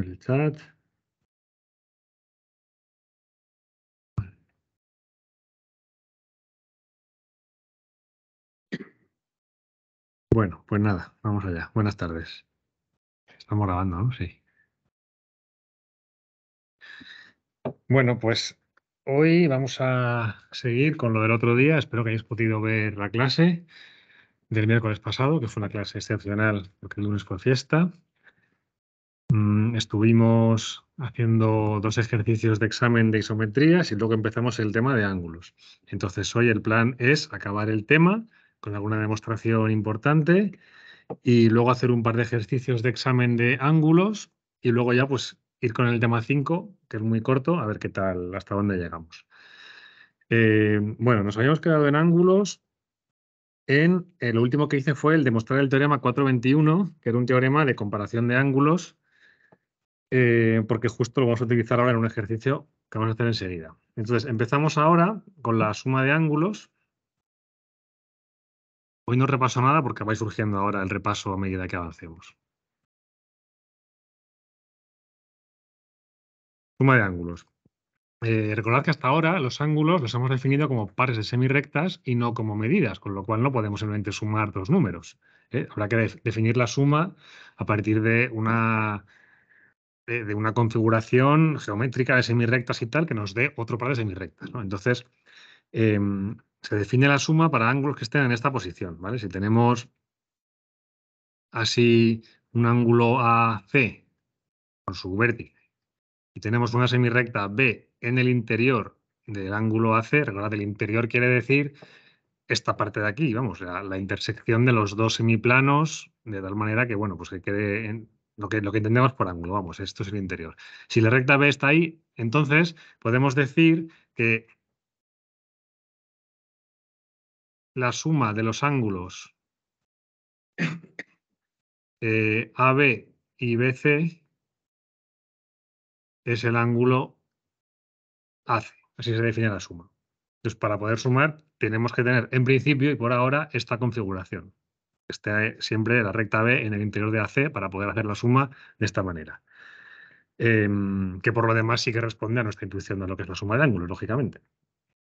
el chat. Bueno, pues nada, vamos allá. Buenas tardes. Estamos grabando, ¿no? Sí. Bueno, pues hoy vamos a seguir con lo del otro día. Espero que hayáis podido ver la clase del miércoles pasado, que fue una clase excepcional porque el lunes fue fiesta. Estuvimos haciendo 2 ejercicios de examen de isometrías y luego empezamos el tema de ángulos. Entonces, hoy el plan es acabar el tema con alguna demostración importante y luego hacer un par de ejercicios de examen de ángulos y luego ya pues ir con el tema 5, que es muy corto, a ver qué tal, hasta dónde llegamos. Bueno, nos habíamos quedado en ángulos en lo último que hice fue el demostrar el teorema 421, que era un teorema de comparación de ángulos, porque justo lo vamos a utilizar ahora en un ejercicio que vamos a hacer enseguida. Entonces, empezamos ahora con la suma de ángulos. Hoy no repaso nada porque va surgiendo ahora el repaso a medida que avancemos. Suma de ángulos. Recordad que hasta ahora los ángulos los hemos definido como pares de semirrectas y no como medidas, con lo cual no podemos simplemente sumar dos números. Habrá que definir la suma a partir de una configuración geométrica de semirrectas y tal que nos dé otro par de semirrectas, ¿no? Entonces, se define la suma para ángulos que estén en esta posición, ¿vale? Si tenemos así un ángulo AC con su vértice y tenemos una semirrecta B en el interior del ángulo AC, recordad, el interior quiere decir esta parte de aquí, vamos, la intersección de los dos semiplanos, de tal manera que, bueno, pues que quede en lo que entendemos por ángulo, vamos, esto es el interior. Si la recta B está ahí, entonces podemos decir que la suma de los ángulos AB y BC es el ángulo AC, así se define la suma. Entonces, para poder sumar, tenemos que tener, en principio y por ahora, esta configuración. Esté siempre la recta B en el interior de AC para poder hacer la suma de esta manera. Que por lo demás sí que responde a nuestra intuición de lo que es la suma de ángulos, lógicamente.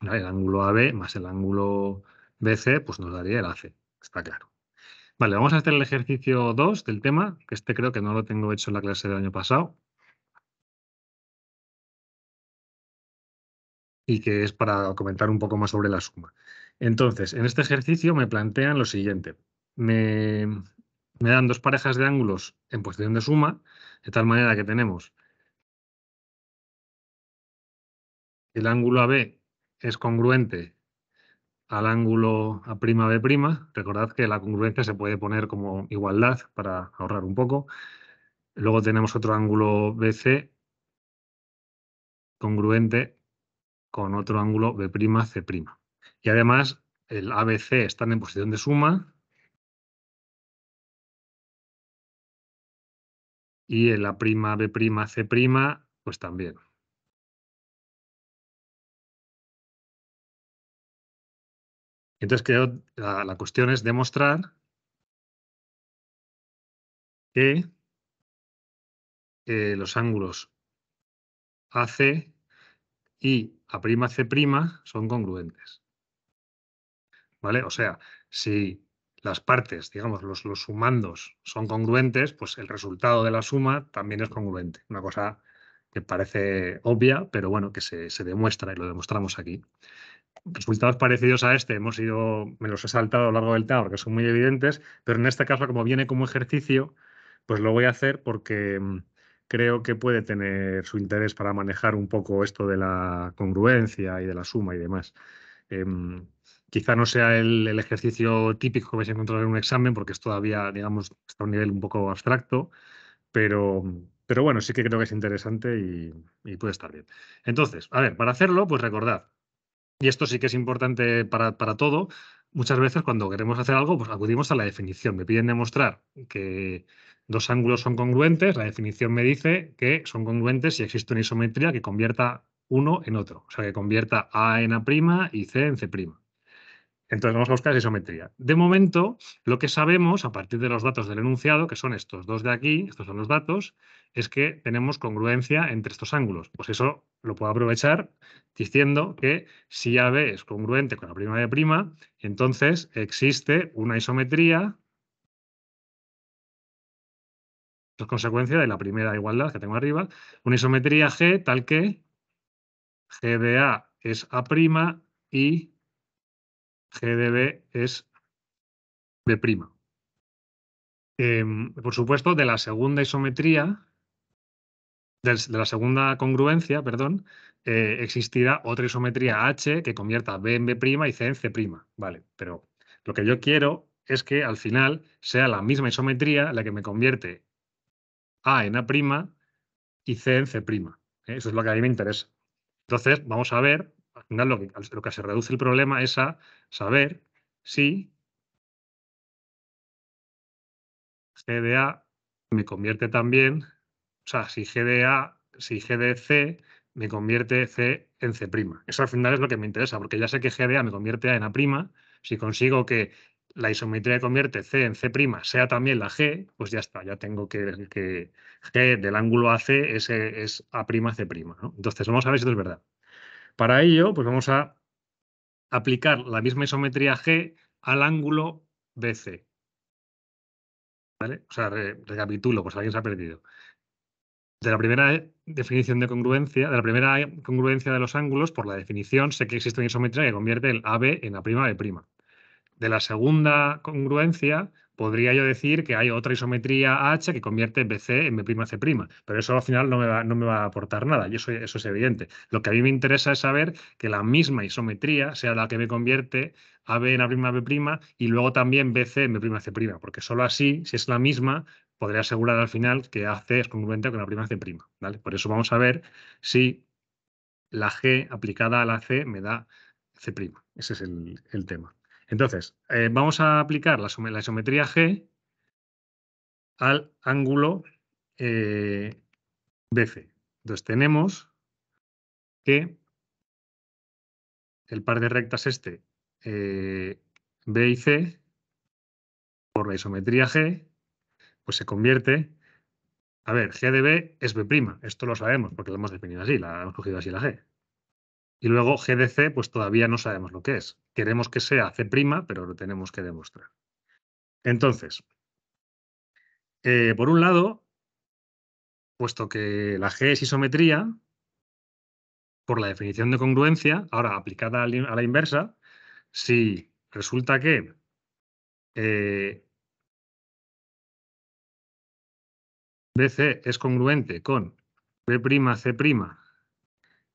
El ángulo AB más el ángulo BC, pues nos daría el AC, está claro. Vale, vamos a hacer el ejercicio 2 del tema, que este creo que no lo tengo hecho en la clase del año pasado. Y que es para comentar un poco más sobre la suma. Entonces, en este ejercicio me plantean lo siguiente. Me dan dos parejas de ángulos en posición de suma, de tal manera que tenemos el ángulo AB es congruente al ángulo A'B'. Recordad que la congruencia se puede poner como igualdad para ahorrar un poco. Luego tenemos otro ángulo BC congruente con otro ángulo B'C'. Y además, el ABC están en posición de suma y el A'B'C', pues también. Entonces, creo la cuestión es demostrar que los ángulos AC y A'C' son congruentes. ¿Vale? O sea, si las partes, digamos, los sumandos son congruentes, pues el resultado de la suma también es congruente. Una cosa que parece obvia, pero bueno, que se demuestra y lo demostramos aquí. Resultados parecidos a este me los he saltado a lo largo del tema porque son muy evidentes, pero en este caso, como viene como ejercicio, pues lo voy a hacer porque creo que puede tener su interés para manejar un poco esto de la congruencia y de la suma y demás. Em, Quizá no sea el ejercicio típico que vais a encontrar en un examen porque es todavía, digamos, está a un nivel un poco abstracto, pero bueno, sí que creo que es interesante y puede estar bien. Entonces, a ver, para hacerlo, pues recordad, y esto sí que es importante para todo. Muchas veces cuando queremos hacer algo, pues acudimos a la definición. Me piden demostrar que dos ángulos son congruentes. La definición me dice que son congruentes si existe una isometría que convierta uno en otro. O sea, que convierta A en A' y C en C'. Entonces vamos a buscar esa isometría. De momento, lo que sabemos a partir de los datos del enunciado, que son estos dos de aquí, estos son los datos, es que tenemos congruencia entre estos ángulos. Pues eso lo puedo aprovechar diciendo que si AB es congruente con la prima de prima, entonces existe una isometría, esto es consecuencia de la primera igualdad que tengo arriba, una isometría G tal que G de A es A' y G de B es B'. Por supuesto, de la segunda isometría, de la segunda congruencia, perdón, existirá otra isometría H que convierta B en B' y C en C'. Vale, pero lo que yo quiero es que al final sea la misma isometría la que me convierte A en A' y C en C'. Eso es lo que a mí me interesa. Entonces, vamos a ver, al final lo que se reduce el problema es a saber si G de A me convierte también, o sea, si G de C me convierte C en C'. Eso al final es lo que me interesa, porque ya sé que G de A me convierte A en A'. Si consigo que la isometría que convierte C en C' sea también la G, pues ya está, ya tengo que G del ángulo AC es A' C', ¿no? Entonces, vamos a ver si esto es verdad. Para ello, pues vamos a aplicar la misma isometría G al ángulo BC. ¿Vale? O sea, recapitulo, por si alguien se ha perdido. De la primera definición de congruencia, de la primera congruencia de los ángulos, por la definición, sé que existe una isometría que convierte el AB en A'. De la segunda congruencia, podría yo decir que hay otra isometría H que convierte BC en B'C', pero eso al final no me va a aportar nada, y eso es evidente. Lo que a mí me interesa es saber que la misma isometría sea la que me convierte AB en A'B' y luego también BC en B'C', porque solo así, si es la misma, podré asegurar al final que AC es congruente con la prima C', ¿vale? Por eso vamos a ver si la G aplicada a la C me da C'. Ese es el tema. Entonces, vamos a aplicar la isometría G al ángulo BC. Entonces, tenemos que el par de rectas B y C, por la isometría G, pues se convierte. A ver, G de B es B'. Esto lo sabemos porque lo hemos definido así, la hemos cogido así la G. Y luego G de C, pues todavía no sabemos lo que es. Queremos que sea C', pero lo tenemos que demostrar. Entonces, por un lado, puesto que la G es isometría, por la definición de congruencia, ahora aplicada a la inversa, si resulta que BC es congruente con B'C',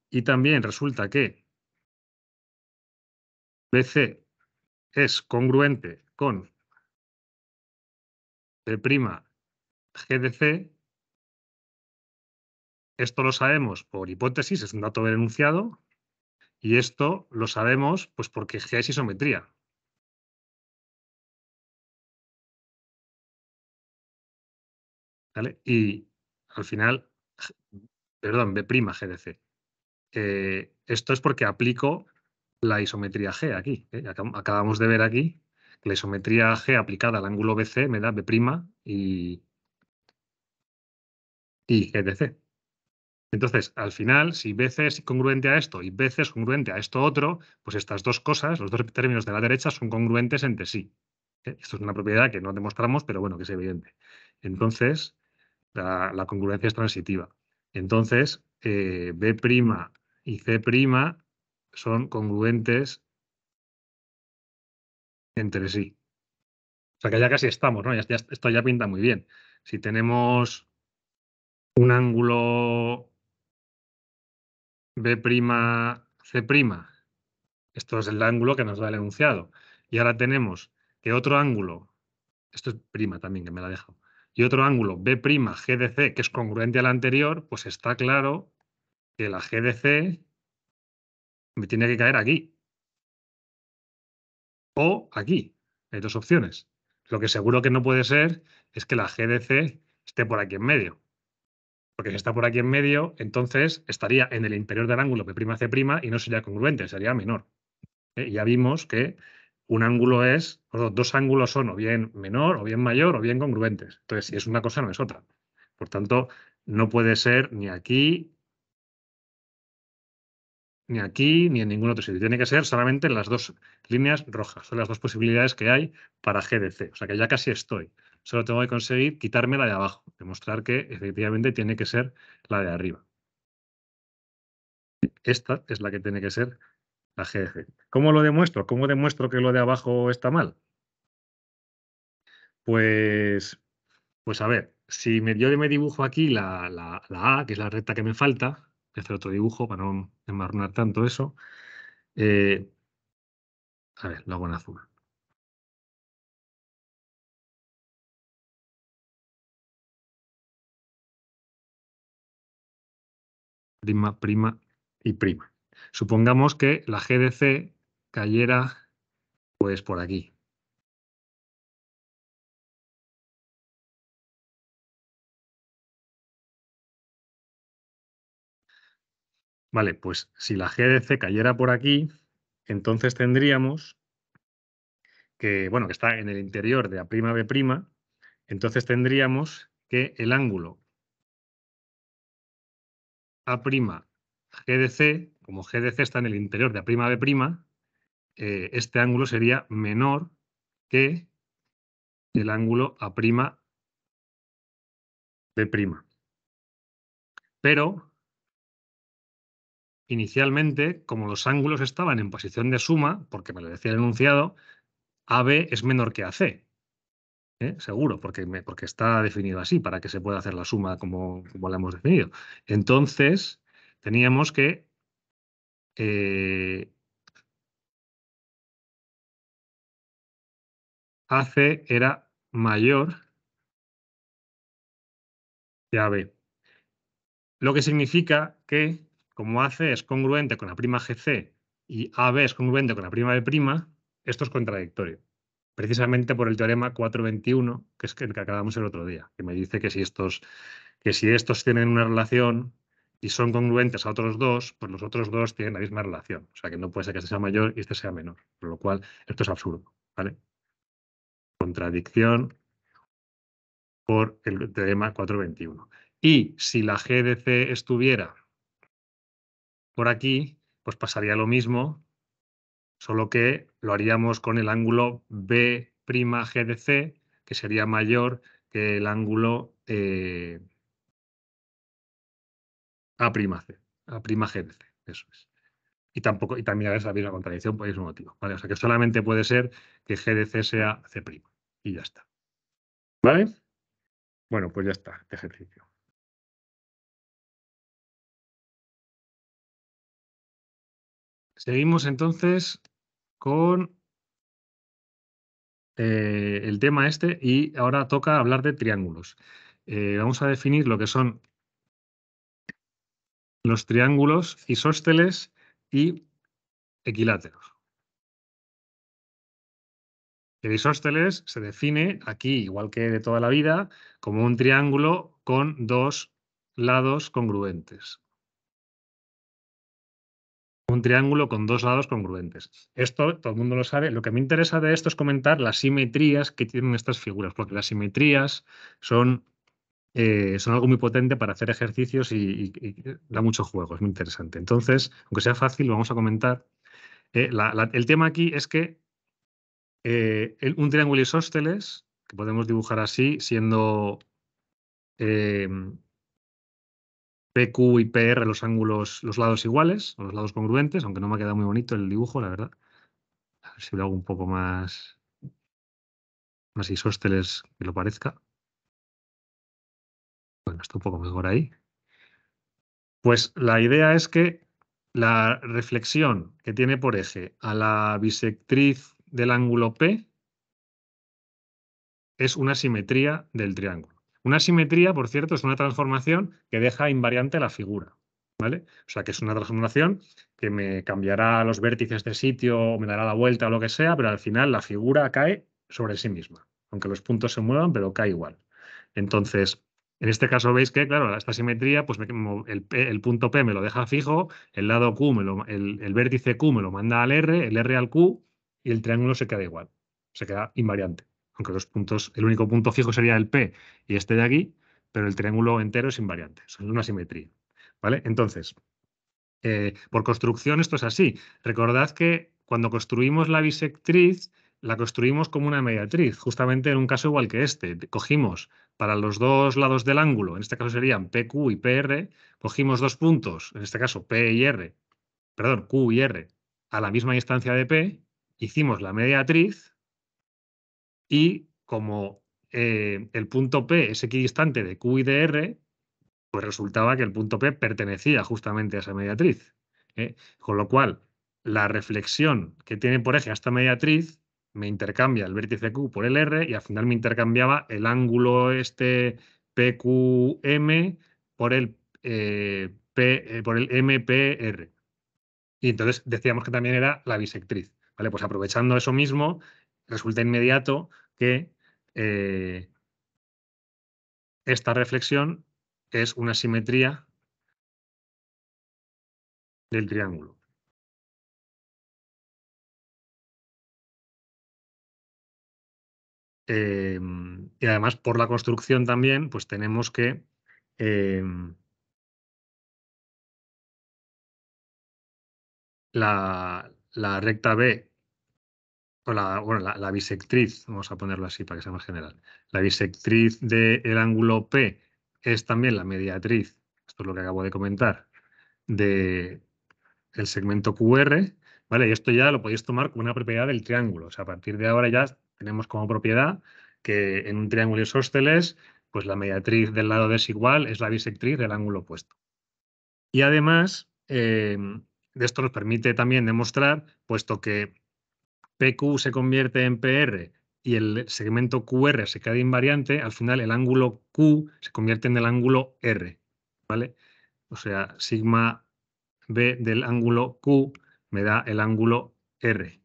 y también resulta que BC es congruente con B'G de C, esto lo sabemos por hipótesis, es un dato del enunciado, y esto lo sabemos pues porque G es isometría. ¿Vale? Y al final, perdón, B'G de C. Esto es porque aplico la isometría G aquí. Acabamos de ver aquí que la isometría G aplicada al ángulo BC me da B' y G de C. Entonces, al final, si BC es congruente a esto y BC es congruente a esto otro, pues estas dos cosas, los dos términos de la derecha, son congruentes entre sí. Esto es una propiedad que no demostramos, pero bueno, que es evidente. Entonces, la congruencia es transitiva. Entonces, B' y C' son congruentes entre sí. O sea que ya casi estamos, ¿no? Esto ya pinta muy bien. Si tenemos un ángulo B'C', esto es el ángulo que nos da el enunciado. Y ahora tenemos que otro ángulo, esto es prima también, que me la he dejado, y otro ángulo B'G de C, que es congruente al anterior, pues está claro que la G de C me tiene que caer aquí. O aquí. Hay dos opciones. Lo que seguro que no puede ser es que la G de C esté por aquí en medio. Porque si está por aquí en medio, entonces estaría en el interior del ángulo B'C' y no sería congruente, sería menor. Y ya vimos que un ángulo es, dos ángulos son o bien menor, o bien mayor, o bien congruentes. Entonces, si es una cosa, no es otra. Por tanto, no puede ser ni aquí, ni en ningún otro sitio. Tiene que ser solamente en las dos líneas rojas. Son las dos posibilidades que hay para G de C. O sea que ya casi estoy. Solo tengo que conseguir quitarme la de abajo. Demostrar que efectivamente tiene que ser la de arriba. Esta es la que tiene que ser la G de C. ¿Cómo lo demuestro? ¿Cómo demuestro que lo de abajo está mal? Pues, pues a ver, si yo me dibujo aquí la A, que es la recta que me falta, voy a hacer otro dibujo para no enmarronar tanto eso. Eh, a ver, lo hago en azul. Prima, prima y prima. Supongamos que la G de C cayera pues por aquí. Vale, pues si la G de C cayera por aquí, entonces tendríamos que, bueno, que está en el interior de A'B', entonces tendríamos que el ángulo A' G de C, como G de C está en el interior de A'B', este ángulo sería menor que el ángulo A'B'. Pero inicialmente, como los ángulos estaban en posición de suma, porque me lo decía el enunciado, AB es menor que AC. Seguro, porque está definido así, para que se pueda hacer la suma como la hemos definido. Entonces, teníamos que AC era mayor que AB. Lo que significa que, como AC es congruente con la prima GC y AB es congruente con la prima B', esto es contradictorio. Precisamente por el teorema 421, que es el que acabamos el otro día, que me dice que si estos tienen una relación y son congruentes a otros dos, pues los otros dos tienen la misma relación. O sea que no puede ser que este sea mayor y este sea menor. Por lo cual, esto es absurdo. ¿Vale? Contradicción por el teorema 421. Y si la G de C estuviera por aquí, pues pasaría lo mismo, solo que lo haríamos con el ángulo B'G de C, que sería mayor que el ángulo A'C, A'G de C, eso es. Y también es la misma contradicción por el mismo motivo, ¿vale? O sea que solamente puede ser que G de C sea C', y ya está. ¿Vale? Bueno, pues ya está, este ejercicio. Seguimos entonces con el tema este y ahora toca hablar de triángulos. Vamos a definir lo que son los triángulos isósceles y equiláteros. El isósceles se define aquí, igual que de toda la vida, como un triángulo con dos lados congruentes. Un triángulo con dos lados congruentes. Esto todo el mundo lo sabe. Lo que me interesa de esto es comentar las simetrías que tienen estas figuras, porque las simetrías son algo muy potente para hacer ejercicios y da mucho juego, es muy interesante. Entonces, aunque sea fácil, lo vamos a comentar. El tema aquí es que un triángulo isósceles, que podemos dibujar así, siendo eh, PQ y PR los lados iguales, o los lados congruentes, aunque no me ha quedado muy bonito el dibujo, la verdad. A ver si lo hago un poco más isósceles que lo parezca. Bueno, está un poco mejor ahí. Pues la idea es que la reflexión que tiene por eje a la bisectriz del ángulo P es una simetría del triángulo. Una simetría, por cierto, es una transformación que deja invariante la figura. ¿Vale? O sea, que es una transformación que me cambiará los vértices de sitio, me dará la vuelta o lo que sea, pero al final la figura cae sobre sí misma. Aunque los puntos se muevan, pero cae igual. Entonces, en este caso veis que, claro, esta simetría, pues el punto P me lo deja fijo, el lado Q, el vértice Q me lo manda al R, el R al Q, y el triángulo se queda igual, se queda invariante. Aunque los puntos, el único punto fijo sería el P y este de aquí, pero el triángulo entero es invariante. Eso es una simetría. ¿Vale? Entonces, por construcción esto es así. Recordad que cuando construimos la bisectriz, la construimos como una mediatriz, justamente en un caso igual que este. Cogimos para los dos lados del ángulo, en este caso serían PQ y PR, cogimos dos puntos, en este caso P y R, perdón, Q y R, a la misma distancia de P, hicimos la mediatriz y como el punto P es equidistante de Q y de R, pues resultaba que el punto P pertenecía justamente a esa mediatriz. Con lo cual, la reflexión que tiene por eje a esta mediatriz me intercambia el vértice Q por el R y al final me intercambiaba el ángulo este PQM por el, por el MPR. Y entonces decíamos que también era la bisectriz. ¿Vale? Pues aprovechando eso mismo, resulta inmediato que esta reflexión es una simetría del triángulo. Y además, por la construcción también, pues tenemos que la recta B, o la bisectriz, vamos a ponerlo así para que sea más general, la bisectriz del ángulo P es también la mediatriz, esto es lo que acabo de comentar, del segmento QR, ¿vale? Y esto ya lo podéis tomar como una propiedad del triángulo. O sea, a partir de ahora ya tenemos como propiedad que en un triángulo isósceles, pues la mediatriz del lado desigual es la bisectriz del ángulo opuesto. Y además, de esto nos permite también demostrar, puesto que PQ se convierte en PR y el segmento QR se queda invariante, al final el ángulo Q se convierte en el ángulo R, ¿vale? O sea, sigma B del ángulo Q me da el ángulo R.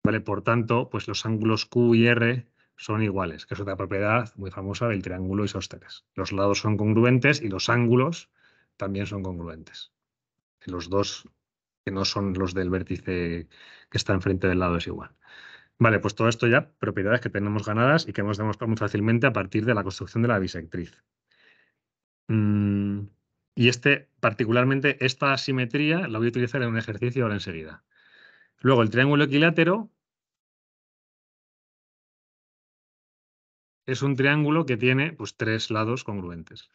¿Vale? Por tanto, pues los ángulos Q y R son iguales, que es otra propiedad muy famosa del triángulo isósceles. Los lados son congruentes y los ángulos también son congruentes. Los dos que no son los del vértice que está enfrente del lado es igual. Vale, pues todo esto ya, propiedades que tenemos ganadas y que hemos demostrado muy fácilmente a partir de la construcción de la bisectriz. Y particularmente esta asimetría la voy a utilizar en un ejercicio ahora enseguida. Luego, el triángulo equilátero es un triángulo que tiene pues, tres lados congruentes.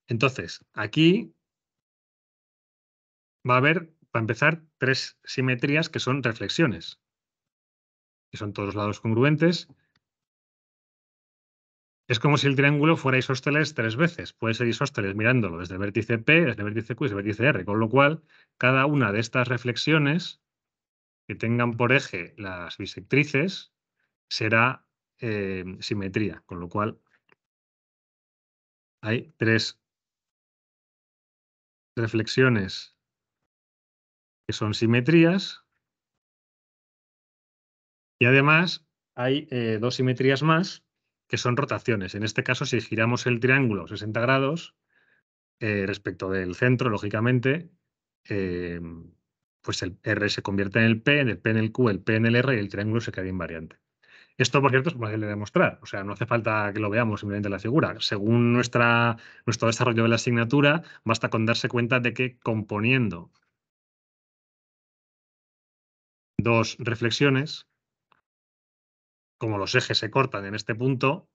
Entonces, aquí va a haber, para empezar, tres simetrías que son reflexiones, que son todos los lados congruentes. Es como si el triángulo fuera isósceles tres veces. Puede ser isósceles mirándolo desde el vértice P, desde el vértice Q y desde el vértice R, con lo cual cada una de estas reflexiones que tengan por eje las bisectrices será simetría, con lo cual hay tres reflexiones que son simetrías y además hay dos simetrías más que son rotaciones. En este caso, si giramos el triángulo 60 grados respecto del centro, lógicamente, pues el R se convierte en el P en el Q, el P en el R y el triángulo se queda invariante. Esto, por cierto, es fácil de demostrar. O sea, no hace falta que lo veamos simplemente en la figura. Según nuestro desarrollo de la asignatura, basta con darse cuenta de que componiendo dos reflexiones, como los ejes se cortan en este punto,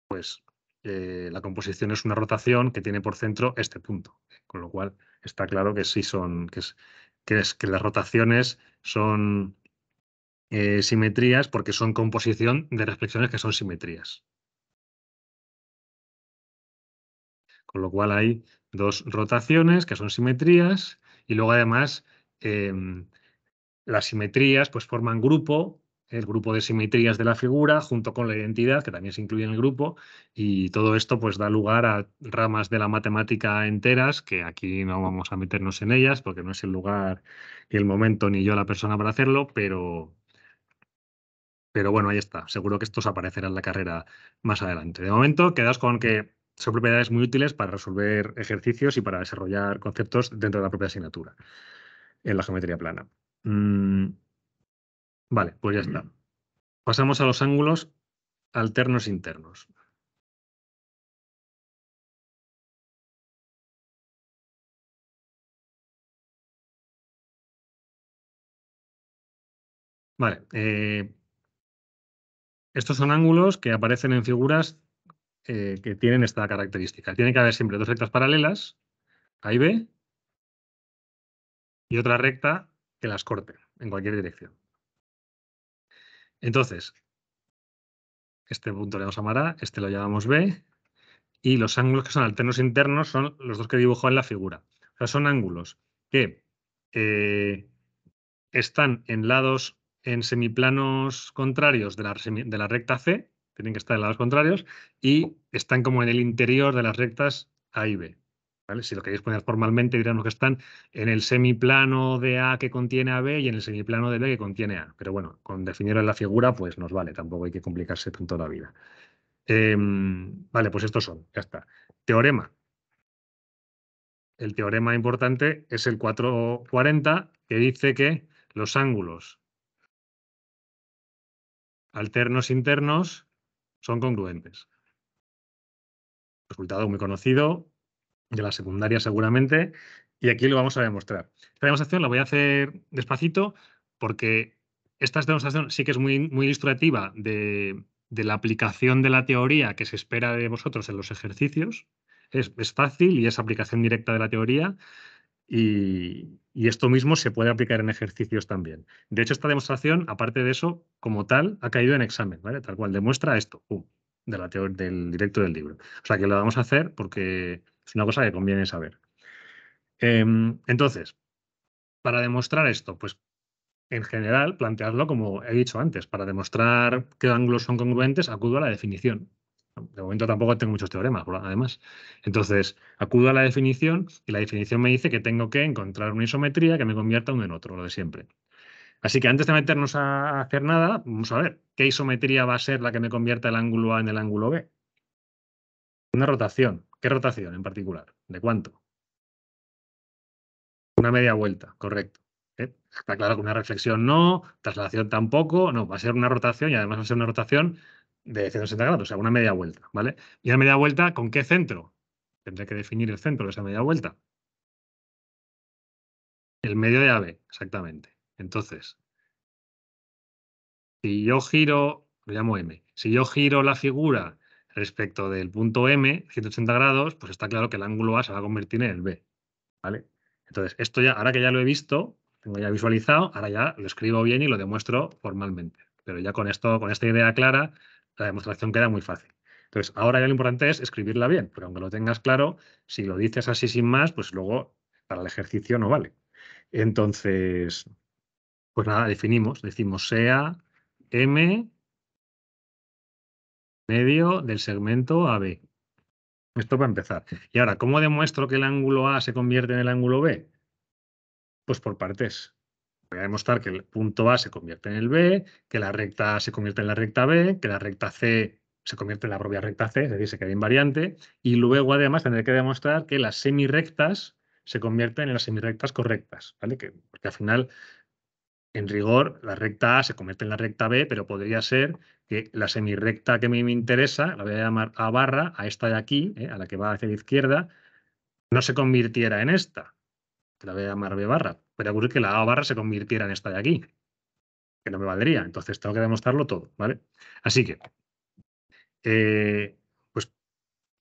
pues la composición es una rotación que tiene por centro este punto. Con lo cual está claro que sí son, que las rotaciones son simetrías porque son composición de reflexiones que son simetrías. Con lo cual hay dos rotaciones que son simetrías y luego además las simetrías pues forman grupo, el grupo de simetrías de la figura junto con la identidad que también se incluye en el grupo y todo esto pues da lugar a ramas de la matemática enteras que aquí no vamos a meternos en ellas porque no es el lugar ni el momento ni yo la persona para hacerlo, pero bueno, ahí está. Seguro que esto os aparecerá en la carrera más adelante. De momento, quedaos con que son propiedades muy útiles para resolver ejercicios y para desarrollar conceptos dentro de la propia asignatura en la geometría plana. Vale, pues ya está. Pasamos a los ángulos alternos internos. Vale, estos son ángulos que aparecen en figuras que tienen esta característica. Tiene que haber siempre dos rectas paralelas, A y B, y otra recta que las corte en cualquier dirección. Entonces, este punto le vamos a llamar A, este lo llamamos B, y los ángulos que son alternos internos son los dos que dibujo en la figura. O sea, son ángulos que están en lados, en semiplanos contrarios de la recta C, tienen que estar en lados contrarios, y están como en el interior de las rectas A y B. ¿Vale? Si lo queréis poner formalmente, diríamos que están en el semiplano de A que contiene a B y en el semiplano de B que contiene A. Pero bueno, con definirlo en la figura, pues nos vale, tampoco hay que complicarse tanto la vida. Vale, pues estos son, ya está. Teorema. El teorema importante es el 440, que dice que los ángulos alternos internos son congruentes. Resultado muy conocido de la secundaria seguramente, y aquí lo vamos a demostrar. Esta demostración la voy a hacer despacito porque esta demostración sí que es muy, muy ilustrativa de la aplicación de la teoría que se espera de vosotros en los ejercicios. Es fácil y es aplicación directa de la teoría. Y esto mismo se puede aplicar en ejercicios también. De hecho, esta demostración, aparte de eso, como tal, ha caído en examen, ¿vale? Tal cual, demuestra esto, del directo del libro. O sea que lo vamos a hacer porque es una cosa que conviene saber. Entonces, para demostrar esto, pues en general, plantearlo como he dicho antes. Para demostrar qué ángulos son congruentes, acudo a la definición. De momento tampoco tengo muchos teoremas, además. Entonces, acudo a la definición y la definición me dice que tengo que encontrar una isometría que me convierta uno en otro, lo de siempre. Así que antes de meternos a hacer nada, vamos a ver qué isometría va a ser la que me convierta el ángulo A en el ángulo B. Una rotación. ¿Qué rotación en particular? ¿De cuánto? Una media vuelta, correcto. Está claro que una reflexión no, traslación tampoco, no, va a ser una rotación y además va a ser una rotación de 180 grados, o sea, una media vuelta, ¿vale? ¿Y la media vuelta con qué centro? Tendré que definir el centro de esa media vuelta. El medio de AB, exactamente. Entonces, si yo giro, lo llamo M, si yo giro la figura respecto del punto M, 180 grados, pues está claro que el ángulo A se va a convertir en el B, ¿vale? Entonces, esto ya, ahora que ya lo he visto, tengo ya visualizado, ahora ya lo escribo bien y lo demuestro formalmente. Pero ya con esto, con esta idea clara, la demostración queda muy fácil. Entonces, ahora ya lo importante es escribirla bien, porque aunque lo tengas claro, si lo dices así sin más, pues luego para el ejercicio no vale. Entonces, pues nada, decimos sea M medio del segmento AB. Esto para empezar. Y ahora, ¿cómo demuestro que el ángulo A se convierte en el ángulo B? Pues por partes. Voy a demostrar que el punto A se convierte en el B, que la recta A se convierte en la recta B, que la recta C se convierte en la propia recta C, es decir, se queda invariante, y luego además tendré que demostrar que las semirrectas se convierten en las semirrectas correctas, ¿vale? Porque al final, en rigor, la recta A se convierte en la recta B, pero podría ser que la semirrecta que a mí me interesa, la voy a llamar A barra, a esta de aquí, a la que va hacia la izquierda, no se convirtiera en esta, que la voy a llamar B barra. Puede ocurrir que la A barra se convirtiera en esta de aquí, que no me valdría. Entonces tengo que demostrarlo todo, ¿vale? Así que, pues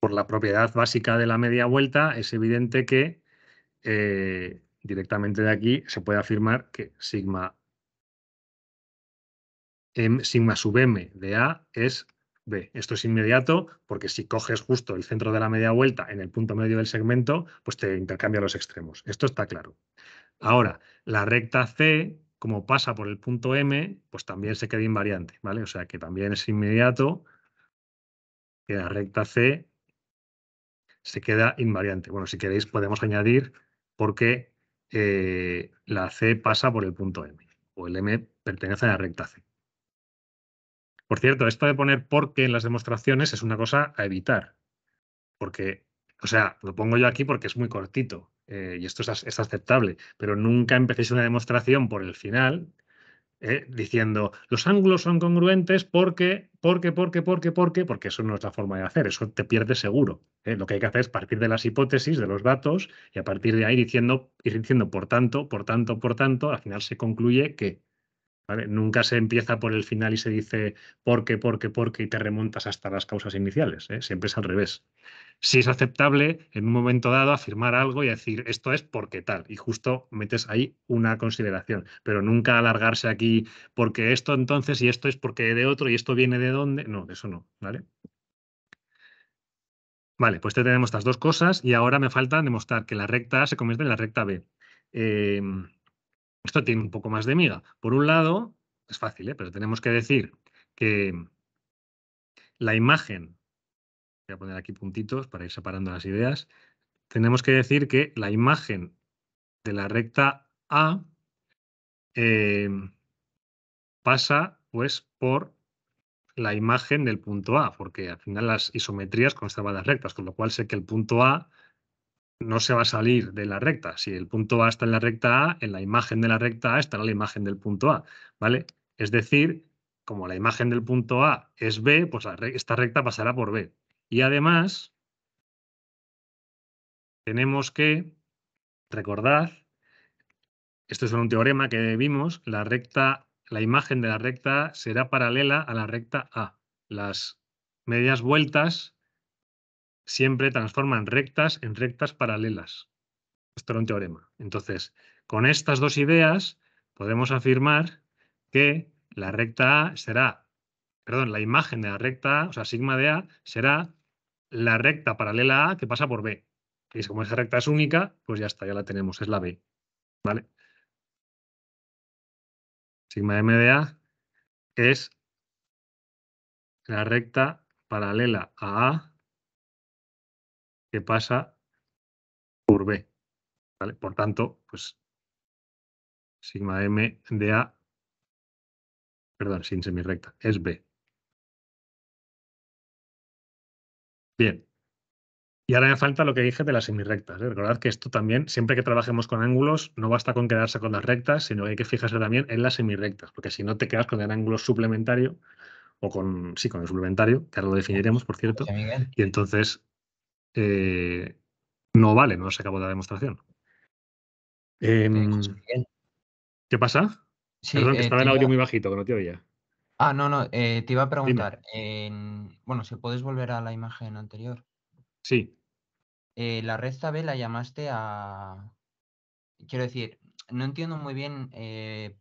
por la propiedad básica de la media vuelta, es evidente que directamente de aquí se puede afirmar que sigma sub m de A es B. Esto es inmediato porque si coges justo el centro de la media vuelta en el punto medio del segmento, pues te intercambia los extremos. Esto está claro. Ahora, la recta C, como pasa por el punto M, pues también se queda invariante, ¿vale? O sea que también es inmediato que la recta C se queda invariante. Bueno, si queréis podemos añadir porque la C pasa por el punto M o el M pertenece a la recta C. Por cierto, esto de poner porque en las demostraciones es una cosa a evitar. Porque, o sea, lo pongo yo aquí porque es muy cortito y esto es aceptable, pero nunca empecéis una demostración por el final diciendo los ángulos son congruentes porque eso no es la forma de hacer, eso te pierdes seguro. Lo que hay que hacer es partir de las hipótesis, de los datos, y a partir de ahí ir diciendo por tanto, al final se concluye que, ¿vale? Nunca se empieza por el final y se dice porque, y te remontas hasta las causas iniciales, ¿eh? Siempre es al revés. Si es aceptable en un momento dado afirmar algo y decir esto es porque tal, y justo metes ahí una consideración, pero nunca alargarse aquí porque esto entonces y esto es porque de otro y esto viene de dónde. No, de eso no, ¿vale? Vale, pues tenemos estas dos cosas y ahora me falta demostrar que la recta A se convierte en la recta B. Eh, Esto tiene un poco más de miga. Por un lado, es fácil, ¿eh? Pero tenemos que decir que la imagen, voy a poner aquí puntitos para ir separando las ideas, tenemos que decir que la imagen de la recta A eh, pasa pues por la imagen del punto A, porque al final las isometrías conservan las rectas, con lo cual sé que el punto A no se va a salir de la recta. Si el punto A está en la recta A, en la imagen de la recta A estará la imagen del punto A, ¿vale? Es decir, como la imagen del punto A es B, pues esta recta pasará por B. Y además, tenemos que recordar, esto es un teorema que vimos, la imagen de la recta A será paralela a la recta A. Las medias vueltas siempre transforman rectas en rectas paralelas. Esto era un teorema. Entonces, con estas dos ideas podemos afirmar que la recta A será, perdón, la imagen de la recta A, o sea, sigma de A, será la recta paralela a A que pasa por B. Y como esa recta es única, pues ya está, ya la tenemos, es la B. ¿Vale? Sigma M de A es la recta paralela a A que pasa por B. ¿Vale? Por tanto, pues sigma M de A, perdón, sin semirrecta, es B. Bien. Y ahora me falta lo que dije de las semirrectas, ¿eh? Recordad que esto también, siempre que trabajemos con ángulos, no basta con quedarse con las rectas, sino que hay que fijarse también en las semirrectas, porque si no te quedas con el ángulo suplementario, o con, sí, con el suplementario, que ahora lo definiremos, por cierto, José Miguel. y entonces eh, no vale, no se acabó la demostración. José Em, Miguel. ¿Qué pasa? Sí, Perdón, que estaba el audio muy bajito, que no te oía. No, no, te iba a Dime. preguntar, bueno, si puedes volver a la imagen anterior. Sí. La recta B la llamaste quiero decir, no entiendo muy bien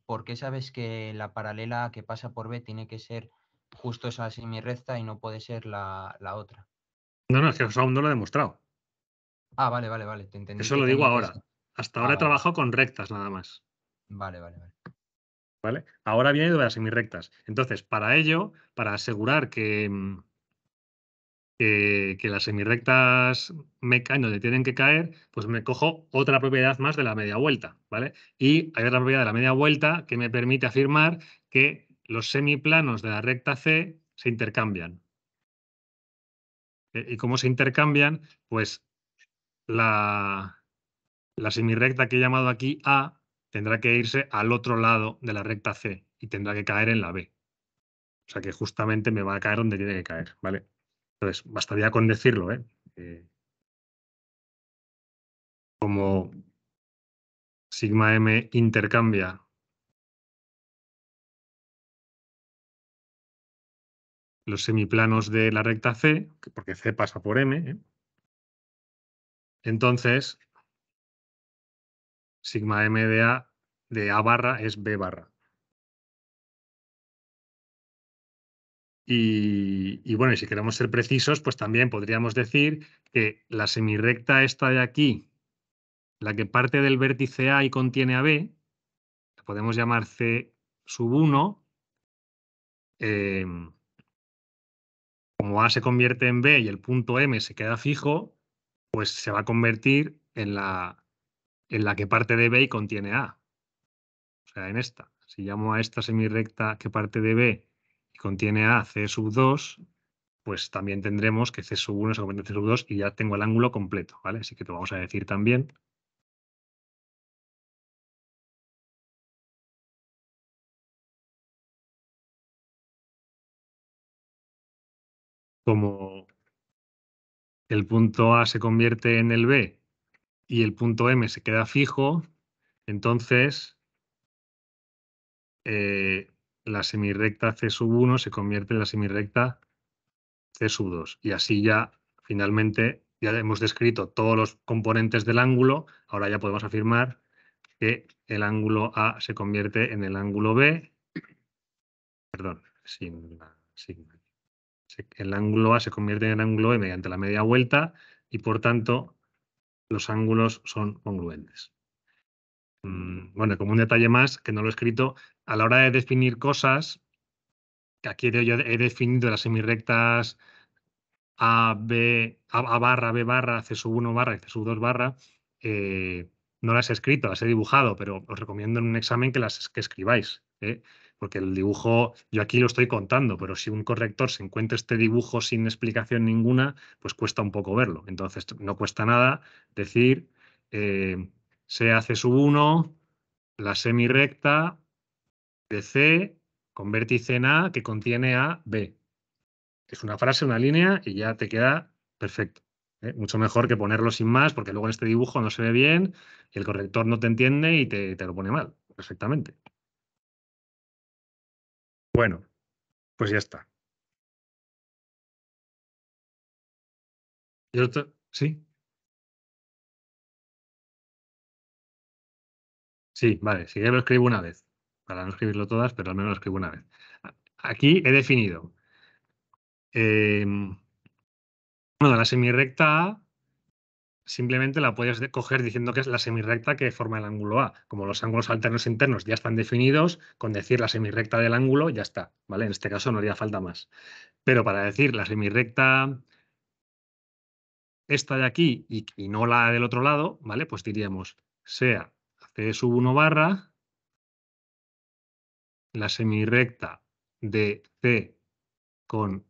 por qué sabes que la paralela que pasa por B tiene que ser justo esa semirrecta y no puede ser la otra. No, no, es que aún no lo he demostrado. Vale, vale, vale, te entendí Eso que lo digo tenía que ser. ahora. Hasta ahora he Vale, vale, trabajado con rectas nada más. vale, vale, vale. ¿Vale? Ahora viene de las semirrectas. Entonces, para ello, para asegurar que las semirrectas me caen donde tienen que caer, pues me cojo otra propiedad más de la media vuelta, ¿vale? Y hay otra propiedad de la media vuelta que me permite afirmar que los semiplanos de la recta C se intercambian. ¿Y cómo se intercambian? Pues la semirrecta que he llamado aquí A tendrá que irse al otro lado de la recta C y tendrá que caer en la B. O sea que justamente me va a caer donde tiene que caer, ¿vale? Entonces, bastaría con decirlo, ¿eh? Como sigma m intercambia los semiplanos de la recta C, porque C pasa por M, ¿eh? Entonces, sigma m de A barra es B barra. Y bueno, y si queremos ser precisos, pues también podríamos decir que la semirrecta esta de aquí, la que parte del vértice A y contiene a B, la podemos llamar C sub 1, como A se convierte en B y el punto M se queda fijo, pues se va a convertir en la que parte de B y contiene A. O sea, en esta. Si llamo a esta semirrecta que parte de B y contiene A, C sub 2, pues también tendremos que C sub 1 se convierte en C sub 2 y ya tengo el ángulo completo, ¿vale? Así que te vamos a decir también como el punto A se convierte en el B y el punto M se queda fijo, entonces la semirrecta C sub 1 se convierte en la semirrecta C sub 2. Y así ya, finalmente, ya hemos descrito todos los componentes del ángulo, ahora ya podemos afirmar que el ángulo A se convierte en el ángulo B, perdón, el ángulo A se convierte en el ángulo B mediante la media vuelta y, por tanto, los ángulos son congruentes. Bueno, como un detalle más, que no lo he escrito, a la hora de definir cosas, que aquí yo he definido las semirrectas A, B, A barra, B barra, C sub 1 barra y C sub 2 barra, no las he escrito, las he dibujado, pero os recomiendo en un examen que escribáis, ¿eh? Porque el dibujo, yo aquí lo estoy contando, pero si un corrector se encuentra este dibujo sin explicación ninguna, pues cuesta un poco verlo. Entonces, no cuesta nada decir, sea C sub 1, la semirrecta de C con vértice en A que contiene a B. Es una frase, una línea y ya te queda perfecto, ¿eh? Mucho mejor que ponerlo sin más, porque luego en este dibujo no se ve bien y el corrector no te entiende y te lo pone mal, perfectamente. Bueno, pues ya está. ¿Sí? Sí, vale, sí que lo escribo una vez, para no escribirlo todas, pero al menos lo escribo una vez. Aquí he definido, bueno, la semirrecta A simplemente la puedes coger diciendo que es la semirrecta que forma el ángulo A. Como los ángulos alternos internos ya están definidos, con decir la semirrecta del ángulo ya está, ¿vale? En este caso no haría falta más. Pero para decir la semirrecta esta de aquí y no la del otro lado, ¿vale? Pues diríamos sea C sub 1 barra la semirrecta de C con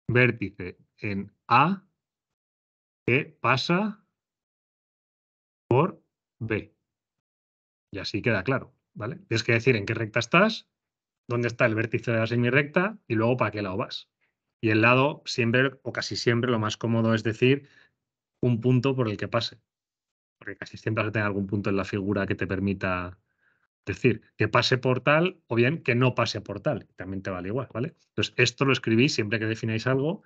vértice en A que pasa por B. Y así queda claro, ¿vale? Tienes que decir en qué recta estás, dónde está el vértice de la semirrecta y luego para qué lado vas. Y el lado siempre o casi siempre lo más cómodo es decir un punto por el que pase, porque casi siempre vas a tener algún punto en la figura que te permita decir que pase por tal o bien que no pase por tal. También te vale igual, ¿vale? Entonces, esto lo escribís siempre que defináis algo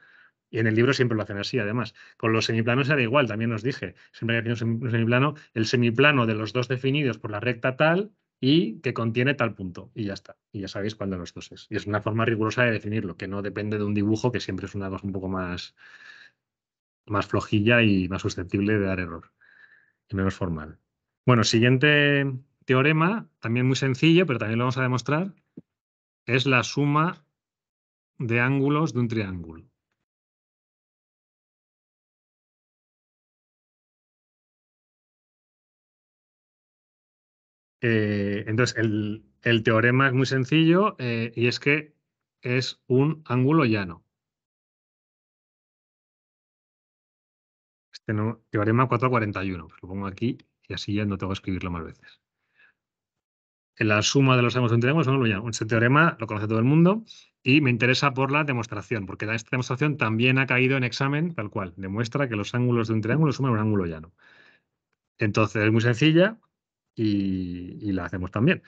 y en el libro siempre lo hacen así, además. Con los semiplanos era igual, también os dije. Siempre que hacéis un semiplano, el semiplano de los dos definidos por la recta tal y que contiene tal punto. Y ya está. Y ya sabéis cuál de los dos es. Y es una forma rigurosa de definirlo, que no depende de un dibujo, que siempre es una cosa un poco más flojilla y más susceptible de dar error. Y menos formal. Bueno, siguiente teorema, también muy sencillo, pero también lo vamos a demostrar, es la suma de ángulos de un triángulo. Entonces, el teorema es muy sencillo y es que es un ángulo llano. Teorema 441, pues lo pongo aquí y así ya no tengo que escribirlo más veces. La suma de los ángulos de un triángulo es un ángulo llano. Este teorema lo conoce todo el mundo y me interesa por la demostración, porque esta demostración también ha caído en examen, tal cual. Demuestra que los ángulos de un triángulo suman un ángulo llano. Entonces es muy sencilla y la hacemos también.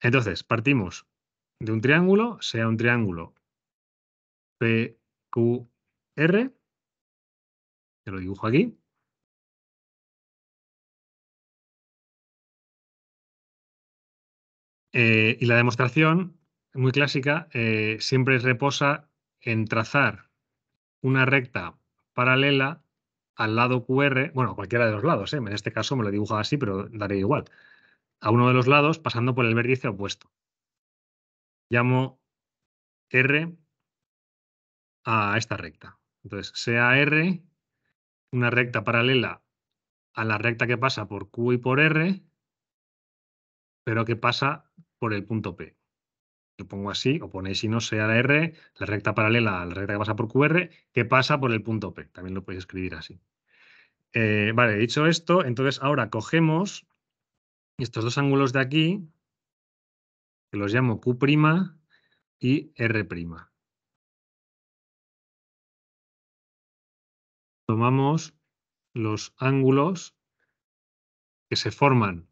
Entonces, partimos de un triángulo, sea un triángulo PQR, que lo dibujo aquí. Y la demostración, muy clásica, siempre reposa en trazar una recta paralela al lado QR, bueno, cualquiera de los lados, en este caso me lo he dibujado así, pero daré igual, a uno de los lados pasando por el vértice opuesto. Llamo R a esta recta. Entonces, sea R una recta paralela a la recta que pasa por Q y por R, pero que pasa por el punto P. lo pongo así, o ponéis sinos C a la R, la recta paralela a la recta que pasa por QR, que pasa por el punto P. También lo podéis escribir así. Vale, dicho esto, entonces ahora cogemos estos dos ángulos de aquí, que los llamo Q' y R'. Tomamos los ángulos que se forman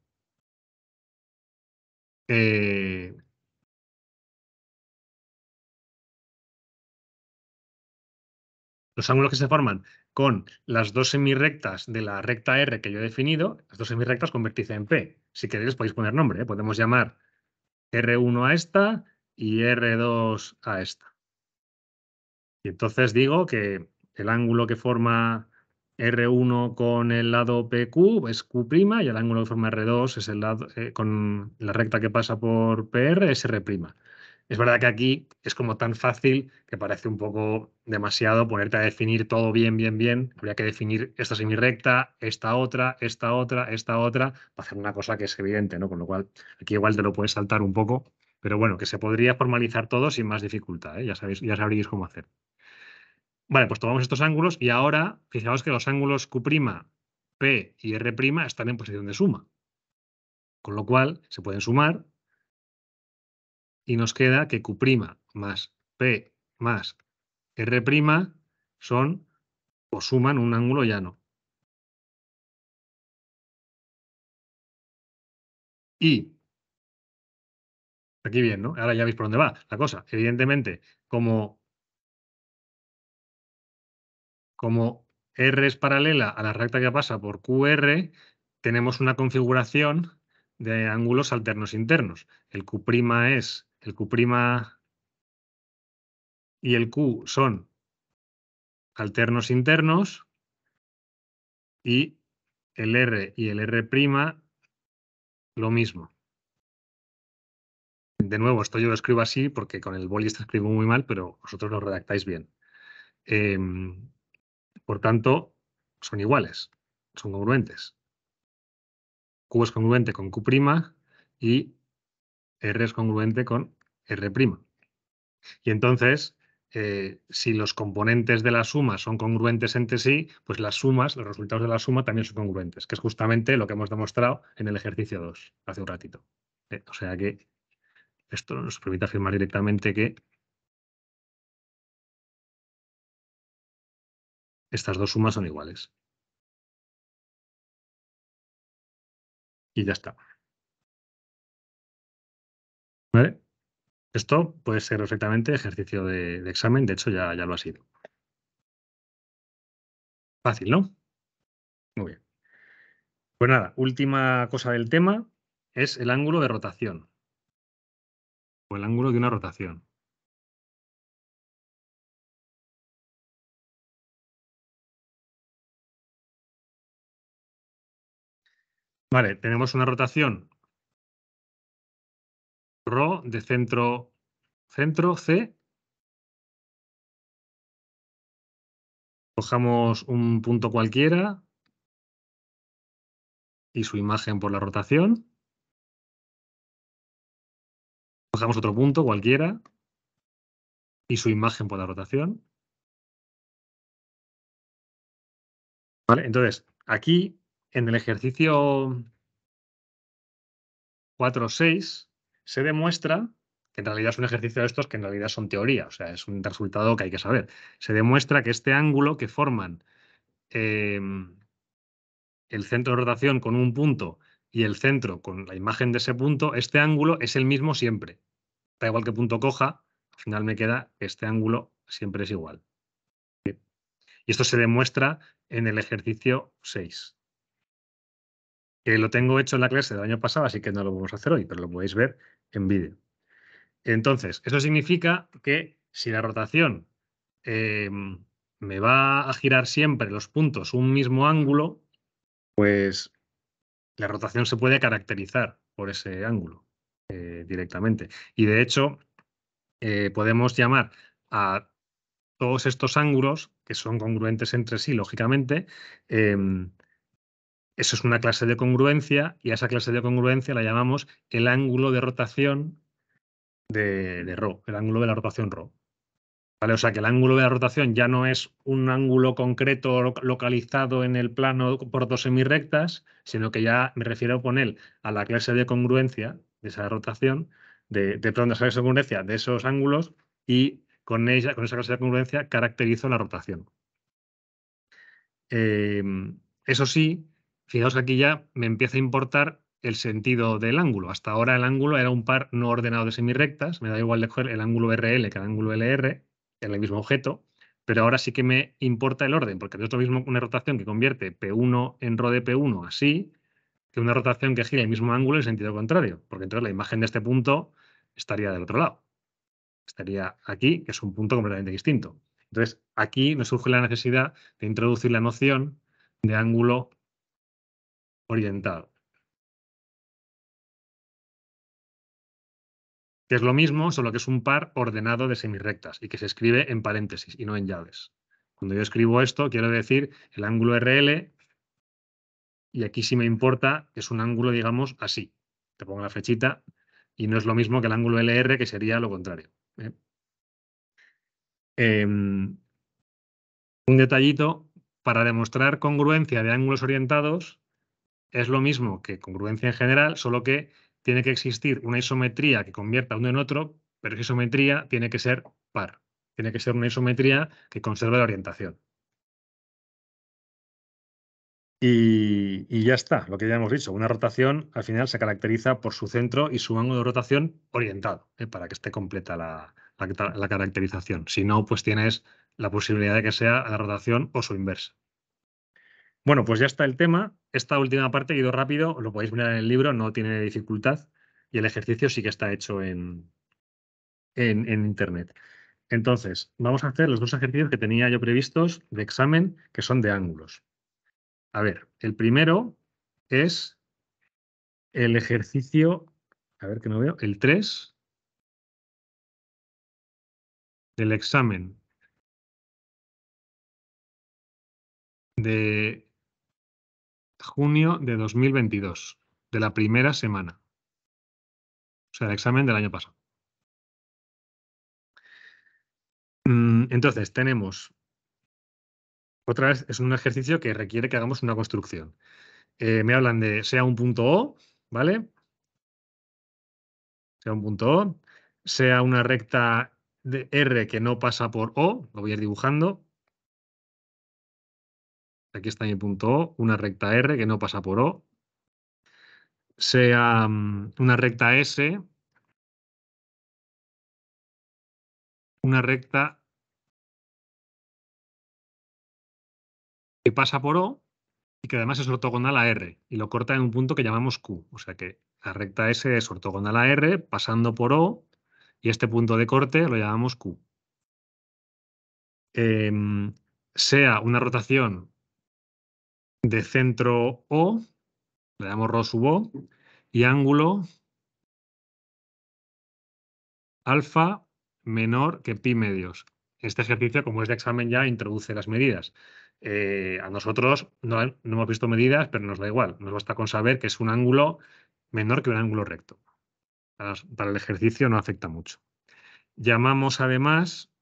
con las dos semirrectas de la recta R que yo he definido, las dos semirrectas con vértice en P. Si queréis podéis poner nombre, ¿eh? Podemos llamar R1 a esta y R2 a esta. Y entonces digo que el ángulo que forma R1 con el lado PQ es Q' y el ángulo que forma R2 es el lado, con la recta que pasa por PR es R'. Es verdad que aquí es como tan fácil que parece un poco demasiado ponerte a definir todo bien, bien, bien. Habría que definir esta semirrecta, esta otra, esta otra, esta otra, para hacer una cosa que es evidente, ¿no? Con lo cual, aquí igual te lo puedes saltar un poco, pero bueno, que se podría formalizar todo sin más dificultad, ¿eh? Ya sabéis, ya sabréis cómo hacer. Vale, pues tomamos estos ángulos y ahora fijaos que los ángulos Q', P y R' están en posición de suma. Con lo cual se pueden sumar y nos queda que Q' más P más R' son o suman un ángulo llano. Y aquí bien, ¿no? Ahora ya veis por dónde va la cosa. Evidentemente, como R es paralela a la recta que pasa por QR, tenemos una configuración de ángulos alternos internos. El Q' y el Q son alternos internos y el R y el R' lo mismo. De nuevo, esto yo lo escribo así porque con el boli esto escribo muy mal, pero vosotros lo redactáis bien. Por tanto, son iguales, son congruentes. Q es congruente con Q' y R es congruente con R'. Y entonces, si los componentes de la suma son congruentes entre sí, pues las sumas, los resultados de la suma también son congruentes, que es justamente lo que hemos demostrado en el ejercicio 2, hace un ratito. O sea que esto nos permite afirmar directamente que estas dos sumas son iguales. Y ya está. ¿Vale? Esto puede ser perfectamente ejercicio de examen, de hecho ya lo ha sido. Fácil, ¿no? Muy bien. Pues nada, última cosa del tema es el ángulo de rotación. O el ángulo de una rotación. Vale, tenemos una rotación ρ de centro C. Cojamos un punto cualquiera y su imagen por la rotación. Cojamos otro punto cualquiera y su imagen por la rotación. Vale, entonces, aquí en el ejercicio 4.6 se demuestra que en realidad es un ejercicio de estos que en realidad son teoría, o sea, es un resultado que hay que saber. Se demuestra que este ángulo que forman el centro de rotación con un punto y el centro con la imagen de ese punto, este ángulo es el mismo siempre. Da igual qué punto coja, al final me queda que este ángulo siempre es igual. Y esto se demuestra en el ejercicio 6. Que lo tengo hecho en la clase del año pasado, así que no lo vamos a hacer hoy, pero lo podéis ver en vídeo. Entonces, eso significa que si la rotación me va a girar siempre los puntos un mismo ángulo, pues la rotación se puede caracterizar por ese ángulo directamente. Y de hecho, podemos llamar a todos estos ángulos, que son congruentes entre sí, lógicamente, eso es una clase de congruencia y a esa clase de congruencia la llamamos el ángulo de rotación de ρ, el ángulo de la rotación ρ. ¿Vale? O sea que el ángulo de la rotación ya no es un ángulo concreto localizado en el plano por dos semirrectas, sino que ya me refiero a poner a la clase de congruencia de esa rotación, perdón, de esa clase de congruencia de esos ángulos, y con esa clase de congruencia caracterizo la rotación. Eso sí, fijaos que aquí ya me empieza a importar el sentido del ángulo. Hasta ahora el ángulo era un par no ordenado de semirrectas, me da igual coger el ángulo RL que el ángulo LR en el mismo objeto, pero ahora sí que me importa el orden, porque no es lo mismo una rotación que convierte P1 en ρ de P1 así, que una rotación que gira el mismo ángulo en sentido contrario, porque entonces la imagen de este punto estaría del otro lado. Estaría aquí, que es un punto completamente distinto. Entonces, aquí nos surge la necesidad de introducir la noción de ángulo orientado, que es lo mismo, solo que es un par ordenado de semirrectas y que se escribe en paréntesis y no en llaves. Cuando yo escribo esto, quiero decir el ángulo RL, y aquí sí me importa, es un ángulo, digamos, así. Te pongo la flechita y no es lo mismo que el ángulo LR, que sería lo contrario. Un detallito, para demostrar congruencia de ángulos orientados, es lo mismo que congruencia en general, solo que tiene que existir una isometría que convierta uno en otro, pero esa isometría tiene que ser par. Tiene que ser una isometría que conserve la orientación. Y ya está, lo que ya hemos dicho. Una rotación al final se caracteriza por su centro y su ángulo de rotación orientado, para que esté completa la caracterización. Si no, pues tienes la posibilidad de que sea la rotación o su inversa. Bueno, pues ya está el tema. Esta última parte ha ido rápido, lo podéis mirar en el libro, no tiene dificultad. Y el ejercicio sí que está hecho en Internet. Entonces, vamos a hacer los dos ejercicios que tenía yo previstos de examen, que son de ángulos. A ver, el primero es el ejercicio, a ver que no veo, el 3 del examen de junio de 2022, de la primera semana. O sea, el examen del año pasado. Entonces, tenemos, otra vez, es un ejercicio que requiere que hagamos una construcción. Me hablan de sea un punto O, ¿vale? Sea un punto O, sea una recta de R que no pasa por O, lo voy a ir dibujando. Aquí está mi punto O, una recta R que no pasa por O. Sea una recta S, una recta que pasa por O y que además es ortogonal a R y lo corta en un punto que llamamos Q. O sea que la recta S es ortogonal a R pasando por O y este punto de corte lo llamamos Q. Sea una rotación de centro O, le damos ρ sub O, y ángulo alfa menor que pi medios. Este ejercicio, como es de examen, ya introduce las medidas. A nosotros no hemos visto medidas, pero nos da igual. Nos basta con saber que es un ángulo menor que un ángulo recto. Para el ejercicio no afecta mucho. Llamamos además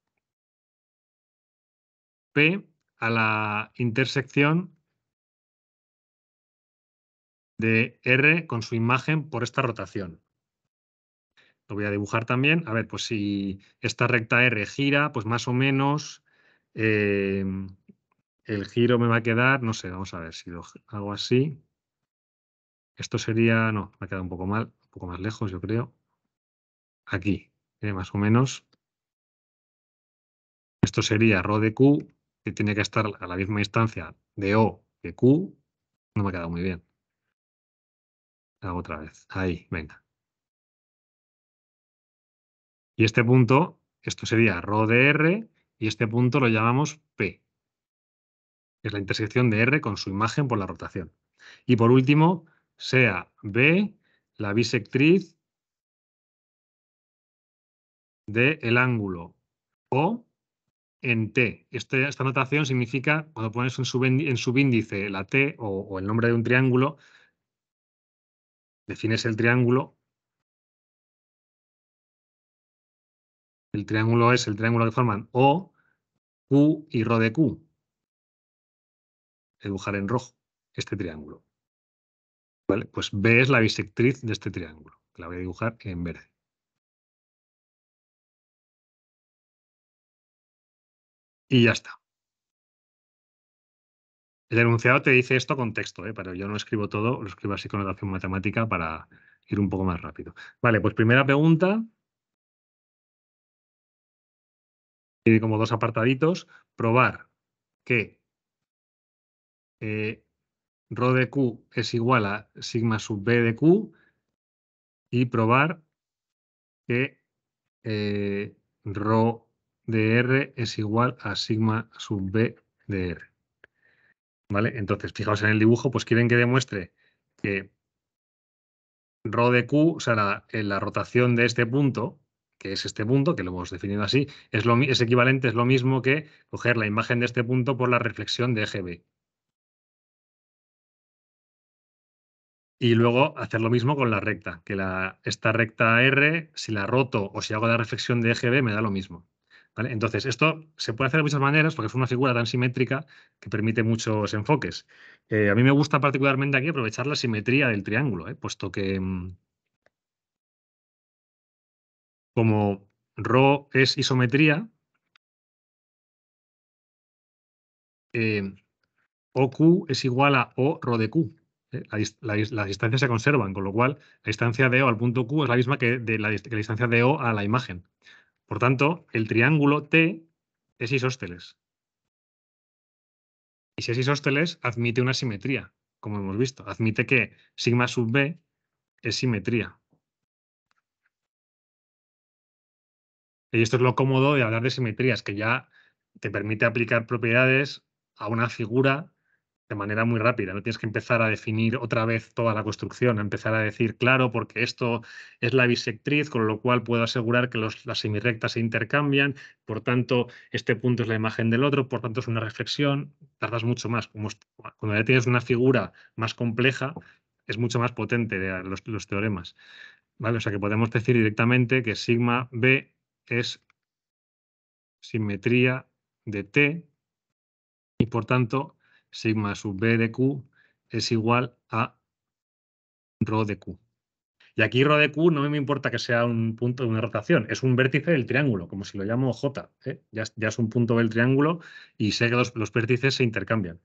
P a la intersección de R con su imagen por esta rotación. Lo voy a dibujar también. A ver, pues si esta recta R gira, pues más o menos el giro me va a quedar, no sé, vamos a ver si lo hago así. Esto sería, no, me ha quedado un poco mal, un poco más lejos, yo creo. Aquí, más o menos. Esto sería ρ de Q, que tiene que estar a la misma distancia de O que Q. No me ha quedado muy bien. Hago otra vez. Ahí, venga. Y este punto, esto sería ρ de R, y este punto lo llamamos P. Es la intersección de R con su imagen por la rotación. Y por último, sea B la bisectriz del ángulo O en T. Esta notación significa, cuando pones en subíndice la T o el nombre de un triángulo, defines el triángulo El triángulo es el triángulo que forman O, Q y Rho de Q. Dibujar en rojo este triángulo. ¿Vale? Pues B es la bisectriz de este triángulo. La voy a dibujar en verde. Y ya está. El enunciado te dice esto con texto, pero yo no escribo todo, lo escribo así con notación matemática para ir un poco más rápido. Vale, pues primera pregunta. Tiene como dos apartaditos. Probar que Rho de Q es igual a sigma sub B de Q y probar que Rho de R es igual a sigma sub B de R. ¿Vale? Entonces, fijaos en el dibujo, pues quieren que demuestre que Rho de Q, o sea, la rotación de este punto, que es este punto, que lo hemos definido así, es equivalente, es lo mismo que coger la imagen de este punto por la reflexión de eje B. Y luego hacer lo mismo con la recta, que esta recta R, si la roto o si hago la reflexión de eje B, me da lo mismo. ¿Vale? Entonces, esto se puede hacer de muchas maneras porque es una figura tan simétrica que permite muchos enfoques. A mí me gusta particularmente aquí aprovechar la simetría del triángulo, puesto que como Rho es isometría, OQ es igual a O Rho de Q. Las distancias se conservan, con lo cual la distancia de O al punto Q es la misma que que la distancia de O a la imagen. Por tanto, el triángulo T es isósceles. Y si es isósceles, admite una simetría, como hemos visto. Admite que sigma sub B es simetría. Y esto es lo cómodo de hablar de simetrías, que ya te permite aplicar propiedades a una figura de manera muy rápida. No tienes que empezar a definir otra vez toda la construcción, a empezar a decir, claro, porque esto es la bisectriz, con lo cual puedo asegurar que las semirrectas se intercambian, por tanto, este punto es la imagen del otro, por tanto, es una reflexión. Tardas mucho más. Cuando ya tienes una figura más compleja, es mucho más potente de los teoremas. ¿Vale? O sea que podemos decir directamente que sigma B es simetría de T y por tanto sigma sub B de Q es igual a Rho de Q. Y aquí Rho de Q no me importa que sea un punto de una rotación, es un vértice del triángulo, como si lo llamo J. Ya es un punto del triángulo y sé que los vértices se intercambian.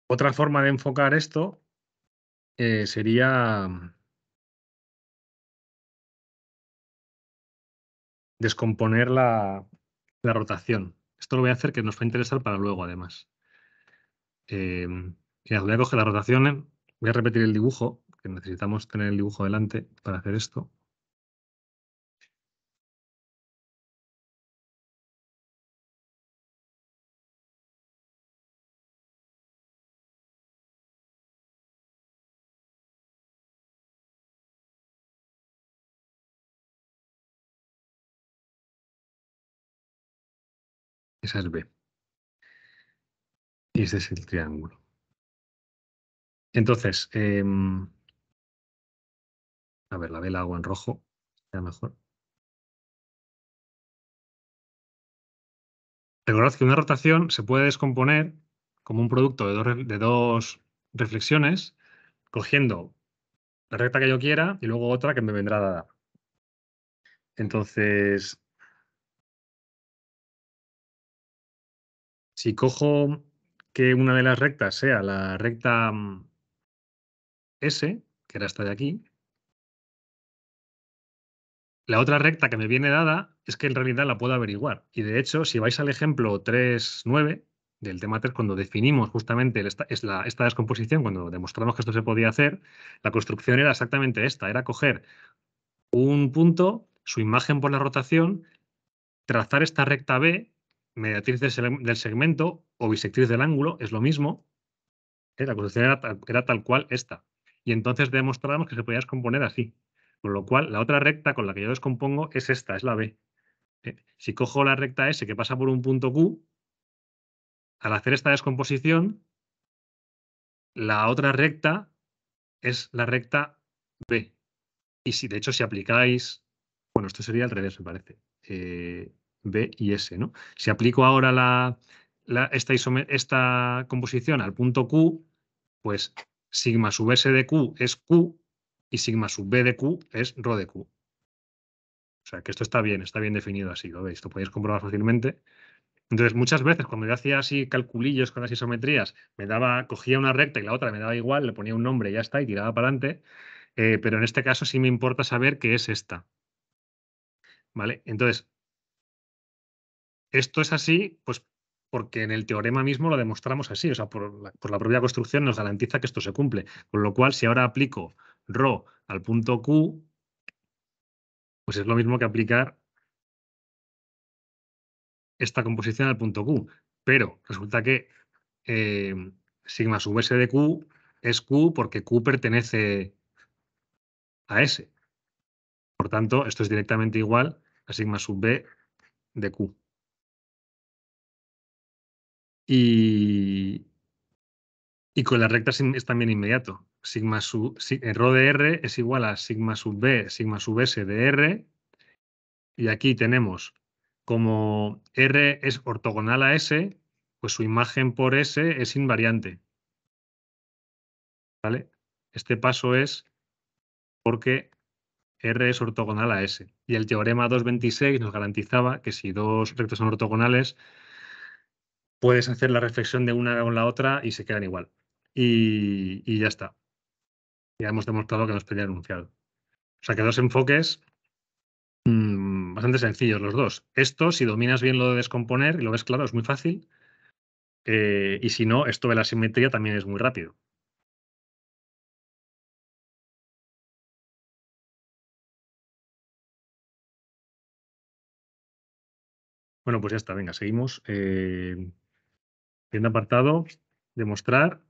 Otra forma de enfocar esto sería descomponer la rotación. Esto lo voy a hacer que nos va a interesar para luego, además. Voy a coger las rotaciones, voy a repetir el dibujo, que necesitamos tener el dibujo delante para hacer esto. Esa es B. Y este es el triángulo. Entonces, a ver, la B la hago en rojo, ya mejor. Recordad que una rotación se puede descomponer como un producto de dos reflexiones, cogiendo la recta que yo quiera y luego otra que me vendrá dada. Entonces, si cojo que una de las rectas sea la recta S, que era esta de aquí, la otra recta que me viene dada es que en realidad la puedo averiguar. Y de hecho, si vais al ejemplo 3.9 del tema 3, cuando definimos justamente esta descomposición, cuando demostramos que esto se podía hacer, la construcción era exactamente esta, era coger un punto, su imagen por la rotación, trazar esta recta B, mediatriz del segmento o bisectriz del ángulo, es lo mismo, La construcción era tal cual esta. Y entonces demostramos que se podía descomponer así. Con lo cual, la otra recta con la que yo descompongo es esta, es la B. Si cojo la recta S que pasa por un punto Q, al hacer esta descomposición, la otra recta es la recta B. Y si, de hecho, si aplicáis, bueno, esto sería al revés, me parece. B y S, ¿no? Si aplico ahora esta composición al punto Q, pues sigma sub S de Q es Q y sigma sub B de Q es ρ de Q. O sea, que esto está bien definido así, ¿lo veis? Lo podéis comprobar fácilmente. Entonces, muchas veces cuando yo hacía así calculillos con las isometrías, cogía una recta y la otra me daba igual, le ponía un nombre y ya está, y tiraba para adelante. Pero en este caso sí me importa saber que es esta. ¿Vale? Entonces, esto es así, pues porque en el teorema mismo lo demostramos así, o sea, por la propia construcción nos garantiza que esto se cumple. Con lo cual, si ahora aplico ρ al punto Q, pues es lo mismo que aplicar esta composición al punto Q. Pero resulta que sigma sub S de Q es Q porque Q pertenece a S. Por tanto, esto es directamente igual a sigma sub B de Q. Y con las rectas es también inmediato. Rho de R es igual a sigma sub B, sigma sub S de R. Y aquí tenemos, como R es ortogonal a S, pues su imagen por S es invariante. ¿Vale? Este paso es porque R es ortogonal a S. Y el teorema 226 nos garantizaba que si dos rectas son ortogonales, puedes hacer la reflexión de una con la otra y se quedan igual. Y ya está. Ya hemos demostrado que nos pedía enunciado. O sea que dos enfoques bastante sencillos los dos. Esto, si dominas bien lo de descomponer y lo ves claro, es muy fácil. Y si no, esto de la simetría también es muy rápido. Bueno, pues ya está. Venga, seguimos. Siguiente apartado, demostrar.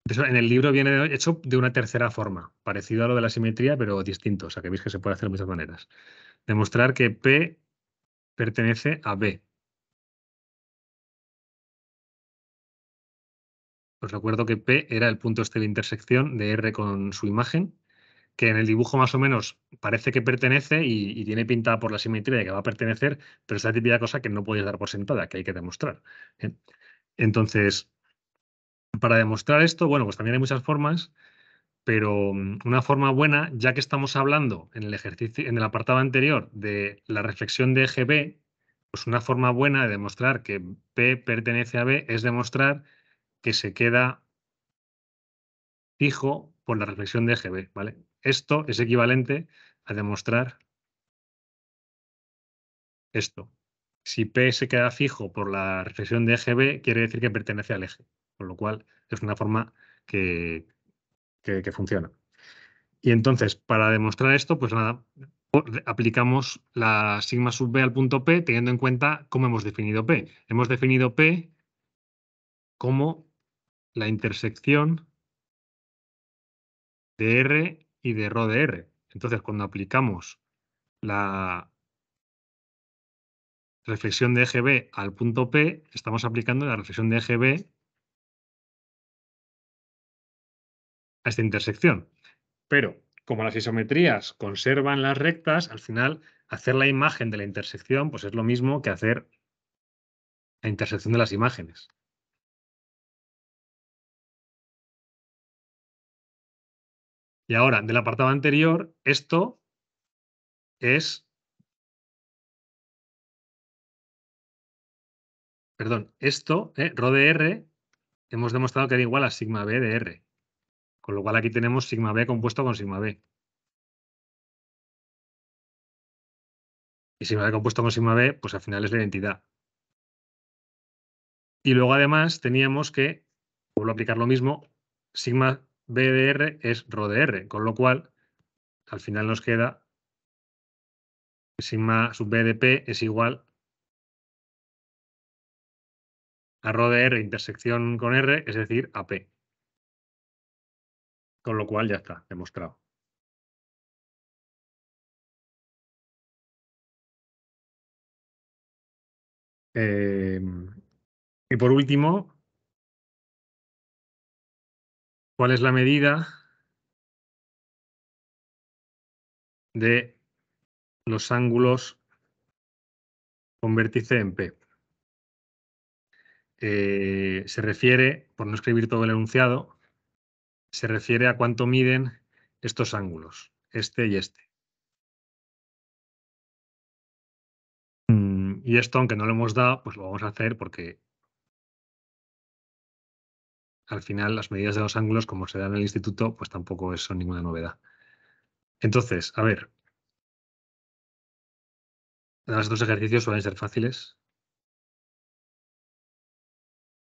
En el libro viene hecho de una tercera forma, parecido a lo de la simetría, pero distinto. O sea, que veis que se puede hacer de muchas maneras. Demostrar que P pertenece a B. Os recuerdo que P era el punto este de intersección de R con su imagen, que en el dibujo más o menos parece que pertenece y tiene pinta por la simetría de que va a pertenecer, pero es la típica cosa que no podéis dar por sentada, que hay que demostrar. Entonces, para demostrar esto, bueno, pues también hay muchas formas, pero una forma buena, ya que estamos hablando en el ejercicio, en el apartado anterior de la reflexión de eje B, pues una forma buena de demostrar que P pertenece a B es demostrar que se queda fijo por la reflexión de eje B, ¿vale? Esto es equivalente a demostrar esto. Si P se queda fijo por la reflexión de eje B, quiere decir que pertenece al eje, con lo cual es una forma que funciona. Y entonces, para demostrar esto, pues nada, aplicamos la sigma sub B al punto P teniendo en cuenta cómo hemos definido P. Hemos definido P como la intersección de R y de ρ de R. Entonces, cuando aplicamos la reflexión de eje B al punto P, estamos aplicando la reflexión de eje B a esta intersección. Pero, como las isometrías conservan las rectas, al final, hacer la imagen de la intersección pues es lo mismo que hacer la intersección de las imágenes. Y ahora, del apartado anterior, esto es, perdón, esto, ρ de R, hemos demostrado que era igual a sigma B de R. Con lo cual aquí tenemos sigma B compuesto con sigma B. Y sigma B compuesto con sigma B, pues al final es la identidad. Y luego además teníamos que, vuelvo a aplicar lo mismo, sigma B de R es ρ de R. Con lo cual, al final nos queda que sigma sub B de P es igual a Rho de R intersección con R, es decir, a P. Con lo cual ya está, demostrado. Y por último, ¿cuál es la medida de los ángulos con vértice en P? Se refiere, por no escribir todo el enunciado, se refiere a cuánto miden estos ángulos, este y este. Y esto, aunque no lo hemos dado, pues lo vamos a hacer porque al final las medidas de los ángulos, como se dan en el instituto, pues tampoco son ninguna novedad. Entonces, a ver, los dos ejercicios suelen ser fáciles.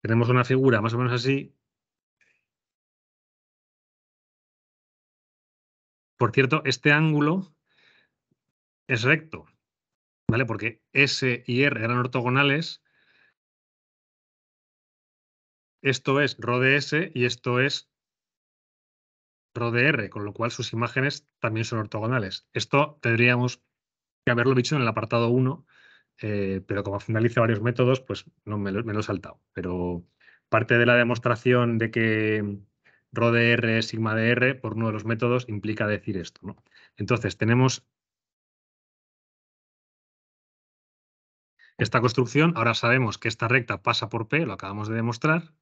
Tenemos una figura más o menos así. Por cierto, este ángulo es recto, ¿vale? Porque S y R eran ortogonales. Esto es Rho de S y esto es Rho de R, con lo cual sus imágenes también son ortogonales. Esto tendríamos que haberlo dicho en el apartado 1, pero como finaliza varios métodos, pues no me lo he saltado. Pero parte de la demostración de que Rho de R es sigma de R por uno de los métodos implica decir esto, ¿no? Entonces, tenemos esta construcción. Ahora sabemos que esta recta pasa por P, lo acabamos de demostrar.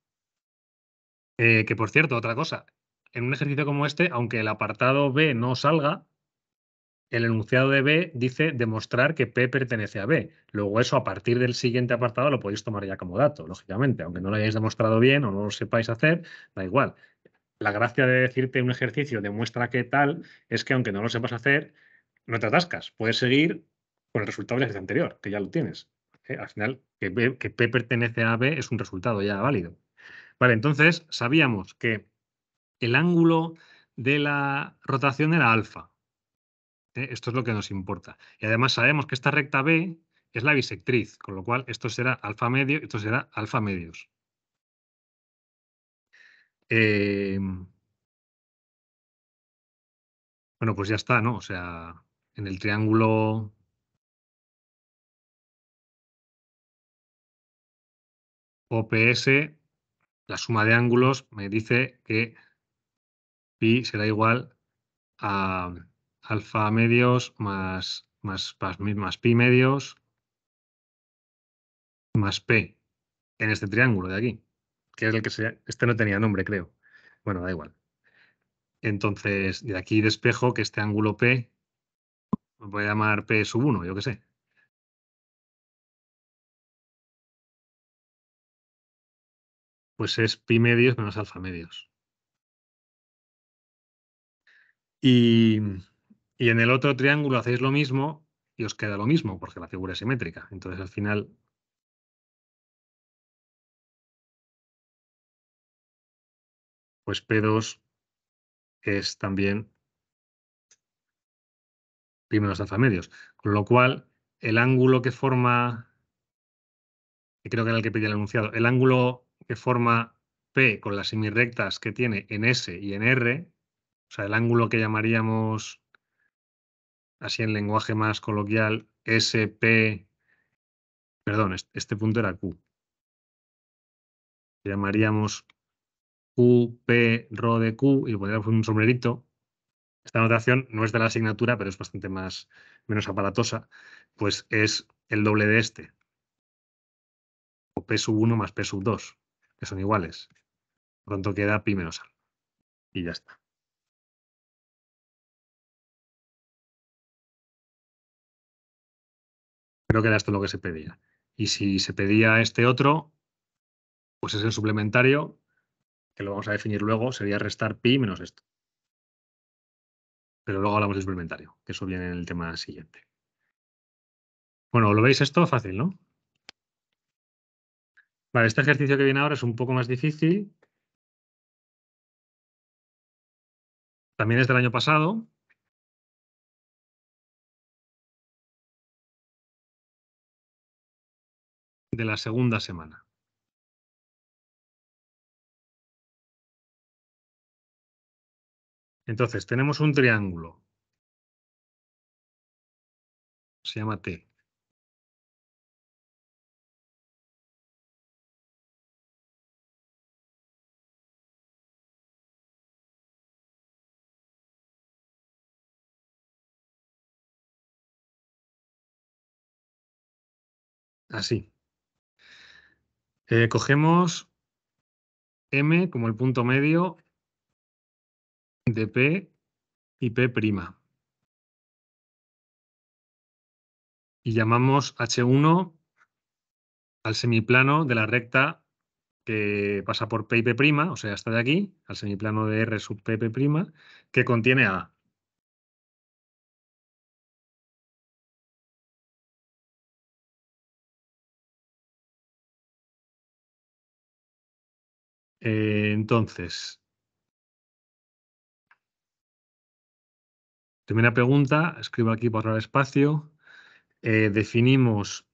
Que por cierto, otra cosa, en un ejercicio como este, aunque el apartado B no salga, el enunciado de B dice demostrar que P pertenece a B. Luego eso, a partir del siguiente apartado, lo podéis tomar ya como dato, lógicamente. Aunque no lo hayáis demostrado bien o no lo sepáis hacer, da igual. La gracia de decirte un ejercicio demuestra que tal es que aunque no lo sepas hacer, no te atascas. Puedes seguir con el resultado del ejercicio anterior, que ya lo tienes. Al final, que P pertenece a B es un resultado ya válido. Vale, entonces sabíamos que el ángulo de la rotación era alfa. Esto es lo que nos importa. Y además sabemos que esta recta B es la bisectriz, con lo cual esto será alfa medio y esto será alfa medios. Bueno, pues ya está, ¿no? O sea, en el triángulo OPS, la suma de ángulos me dice que pi será igual a alfa medios más pi medios más p en este triángulo de aquí, que es el que se... Este no tenía nombre, creo. Bueno, da igual. Entonces, de aquí despejo que este ángulo P, lo voy a llamar P sub 1, yo qué sé. Pues es pi medios menos alfa medios. Y en el otro triángulo hacéis lo mismo y os queda lo mismo, porque la figura es simétrica. Entonces, al final, pues P2 es también pi menos alfa medios. Con lo cual, el ángulo que forma, que creo que era el que pedía el enunciado, el ángulo que forma P con las semirrectas que tiene en S y en R, o sea, el ángulo que llamaríamos, así en lenguaje más coloquial, SP, perdón, este punto era Q. Llamaríamos QP rho de Q y le pondríamos un sombrerito. Esta notación no es de la asignatura, pero es bastante menos aparatosa. Pues es el doble de este. O P sub 1 más P sub 2, que son iguales. Por tanto, queda pi menos alfa. Y ya está. Creo que era esto lo que se pedía. Y si se pedía este otro, pues es el suplementario, que lo vamos a definir luego, sería restar pi menos esto. Pero luego hablamos del suplementario, que eso viene en el tema siguiente. Bueno, ¿lo veis esto? Fácil, ¿no? Vale, este ejercicio que viene ahora es un poco más difícil. También es del año pasado. De la segunda semana. Entonces, tenemos un triángulo. Se llama T. Así. Cogemos M como el punto medio de P y P'. Y llamamos H1 al semiplano de la recta que pasa por P y P', o sea, hasta de aquí, al semiplano de R sub P, P', que contiene A. Entonces, primera pregunta, escribo aquí por ahorrar espacio. Definimos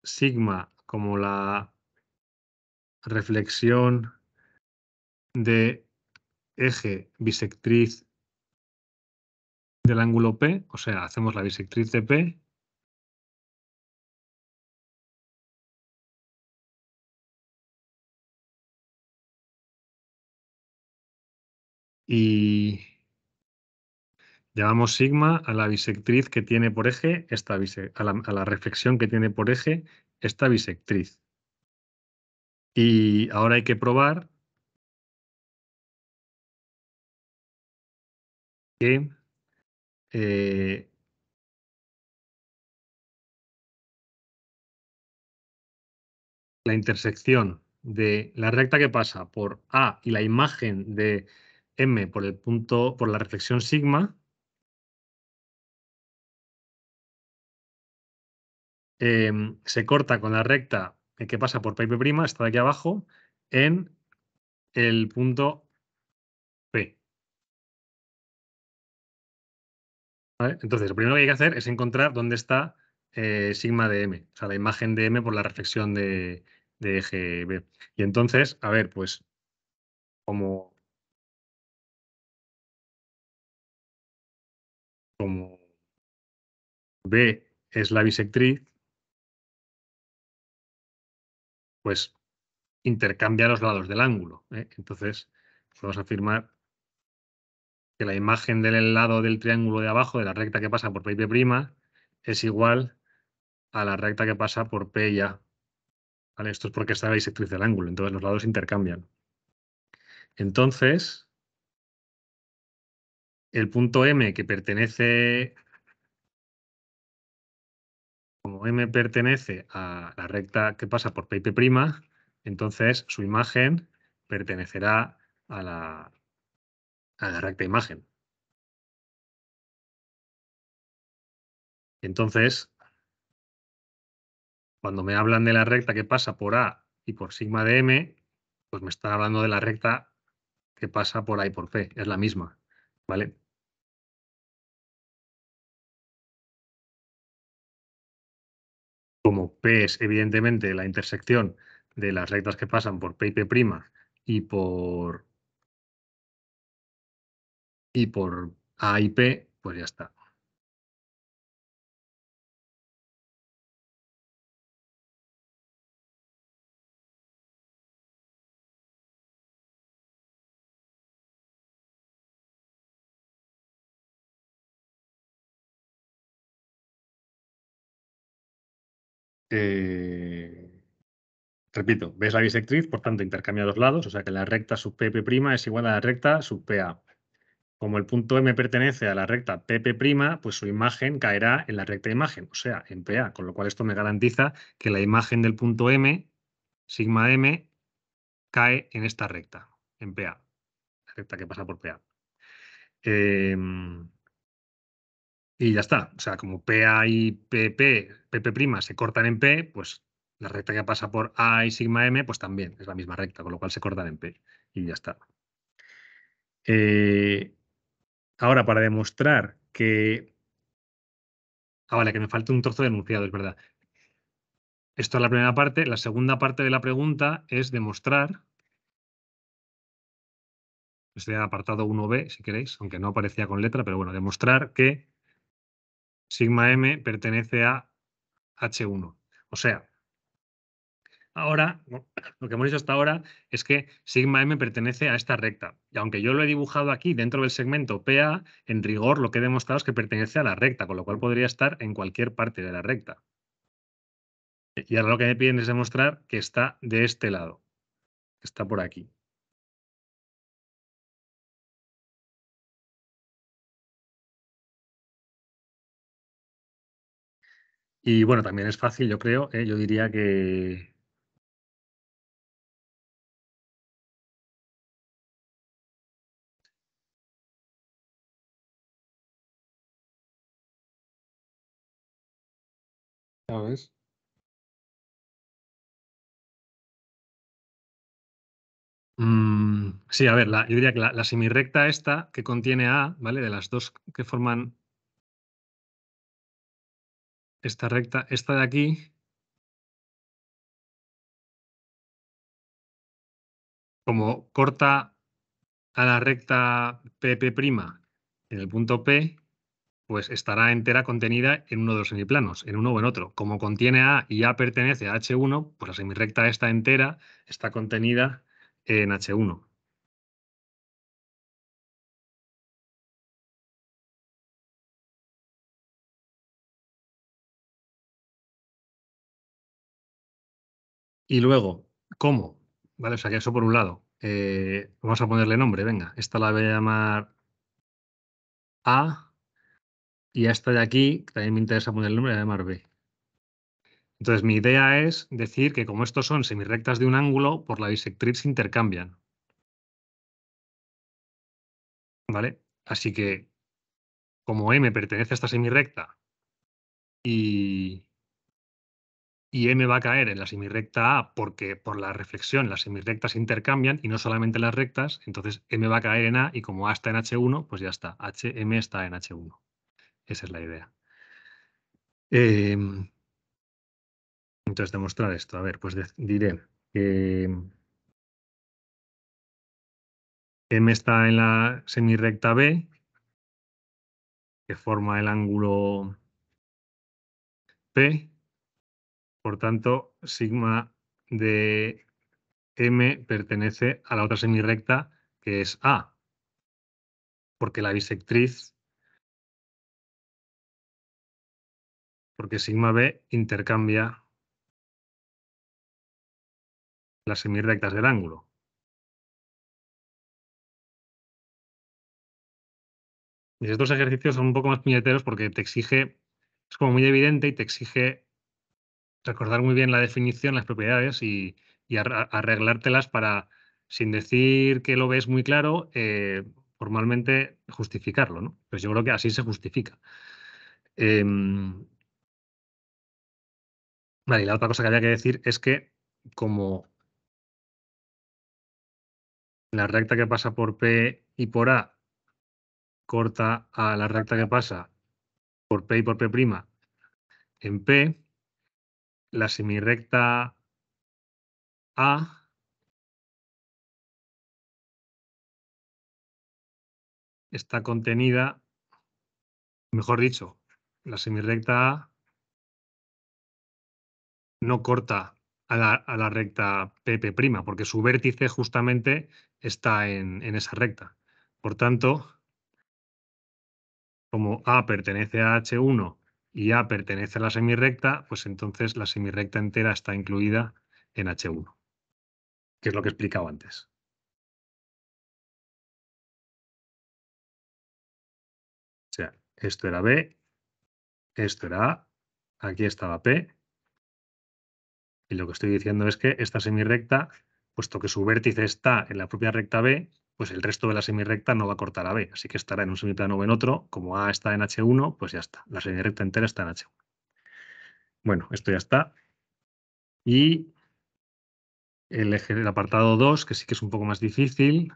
sigma como la reflexión de eje bisectriz del ángulo P, o sea, hacemos la bisectriz de P. Y llamamos sigma a la bisectriz que tiene por eje a la reflexión que tiene por eje esta bisectriz. Y ahora hay que probar que la intersección de la recta que pasa por A y la imagen de M por el punto, por la reflexión sigma, se corta con la recta que pasa por P y P', está de aquí abajo, en el punto P. ¿Vale? Entonces, lo primero que hay que hacer es encontrar dónde está sigma de M, o sea, la imagen de M por la reflexión de eje B. Y entonces, a ver, pues como, como B es la bisectriz, pues intercambia los lados del ángulo. Entonces, vamos a afirmar que la imagen del lado del triángulo de abajo, de la recta que pasa por P y P', es igual a la recta que pasa por P y A. ¿Vale? Esto es porque está la bisectriz del ángulo, entonces los lados intercambian. Entonces, el punto M que pertenece, como M pertenece a la recta que pasa por P y P', entonces su imagen pertenecerá a la recta imagen. Entonces, cuando me hablan de la recta que pasa por A y por sigma de M, pues me están hablando de la recta que pasa por A y por P. Es la misma, ¿vale? Como P es evidentemente la intersección de las rectas que pasan por P y P' y por A y P, pues ya está. Repito, ves la bisectriz, por tanto intercambia los lados, o sea que la recta sub P, P' es igual a la recta sub PA. Como el punto M pertenece a la recta PP', pues su imagen caerá en la recta imagen, o sea, en PA, con lo cual esto me garantiza que la imagen del punto M, sigma M, cae en esta recta, en PA, la recta que pasa por PA. Y ya está. O sea, como PA y PP' se cortan en P, pues la recta que pasa por A y sigma M, pues también es la misma recta, con lo cual se cortan en P. Y ya está. Ahora, para demostrar que... Ah, vale, que me falta un trozo de enunciado, es verdad. Esto es la primera parte. La segunda parte de la pregunta es demostrar Este apartado 1b, si queréis, aunque no aparecía con letra, pero bueno, demostrar que sigma m pertenece a H1. O sea, ahora, lo que hemos dicho hasta ahora es que sigma m pertenece a esta recta. Y aunque yo lo he dibujado aquí dentro del segmento PA, en rigor lo que he demostrado es que pertenece a la recta, con lo cual podría estar en cualquier parte de la recta. Y ahora lo que me piden es demostrar que está de este lado, que está por aquí. Y bueno, también es fácil, yo creo, yo diría que... ¿Sabes? Sí, a ver, yo diría que la semirrecta esta que contiene A, ¿vale? De las dos que forman esta recta, esta de aquí, como corta a la recta PP' en el punto P, pues estará entera contenida en uno de los semiplanos, en uno o en otro. Como contiene A y A pertenece a H1, pues la semirrecta esta entera está contenida en H1. Y luego, ¿cómo? Vale, o sea que eso por un lado. Vamos a ponerle nombre, venga. Esta la voy a llamar A y a esta de aquí, que también me interesa poner el nombre, la voy a llamar B. Entonces, mi idea es decir que como estos son semirrectas de un ángulo, por la bisectriz se intercambian. ¿Vale? Así que, como M pertenece a esta semirrecta y M va a caer en la semirrecta A porque por la reflexión las semirrectas se intercambian y no solamente las rectas, entonces M va a caer en A y como A está en H1, pues ya está, M está en H1. Esa es la idea. Entonces, demostrar esto. A ver, pues diré que M está en la semirrecta B, que forma el ángulo P. Por tanto, sigma de M pertenece a la otra semirrecta, que es A, porque la bisectriz, porque sigma B intercambia las semirrectas del ángulo. Y estos ejercicios son un poco más puñeteros porque te exige, es como muy evidente y te exige recordar muy bien la definición, las propiedades y arreglártelas para, sin decir que lo ves muy claro, formalmente justificarlo, ¿no? Pues yo creo que así se justifica. Vale, y la otra cosa que había que decir es que como la recta que pasa por P y por A corta a la recta que pasa por P y por P' en P, la semirrecta A está contenida, mejor dicho, la semirrecta A no corta a la recta PP', porque su vértice justamente está en esa recta. Por tanto, como A pertenece a H1 y A pertenece a la semirrecta, pues entonces la semirrecta entera está incluida en H1, que es lo que he explicado antes. O sea, esto era B, esto era A, aquí estaba P, y lo que estoy diciendo es que esta semirrecta, puesto que su vértice está en la propia recta B, pues el resto de la semirrecta no va a cortar a B, así que estará en un semiplano o en otro. Como A está en H1, pues ya está, la semirrecta entera está en H1. Bueno, esto ya está. Y el apartado 2, que sí que es un poco más difícil.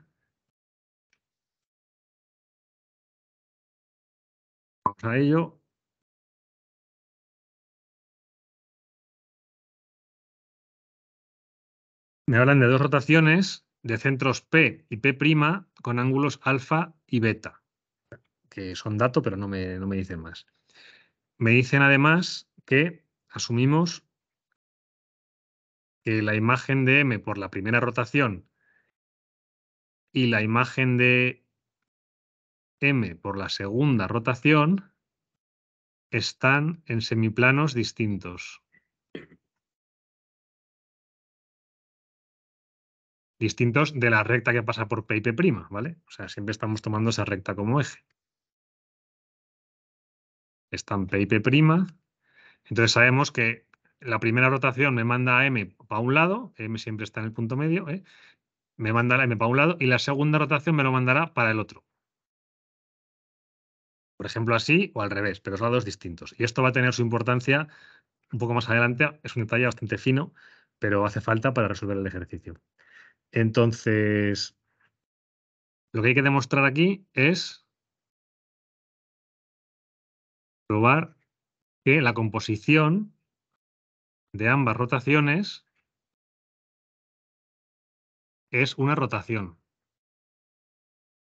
Vamos a ello. Me hablan de dos rotaciones de centros P y P' con ángulos alfa y beta, que son datos, pero no me dicen más. Me dicen además que asumimos que la imagen de M por la primera rotación y la imagen de M por la segunda rotación están en semiplanos distintos. Distintos de la recta que pasa por P y P', ¿vale? O sea, siempre estamos tomando esa recta como eje. Están P y P', entonces sabemos que la primera rotación me manda a M para un lado, M siempre está en el punto medio, me mandará M para un lado y la segunda rotación me lo mandará para el otro. Por ejemplo, así o al revés, pero son lados distintos. Y esto va a tener su importancia un poco más adelante, es un detalle bastante fino, pero hace falta para resolver el ejercicio. Entonces, lo que hay que demostrar aquí es probar que la composición de ambas rotaciones es una rotación.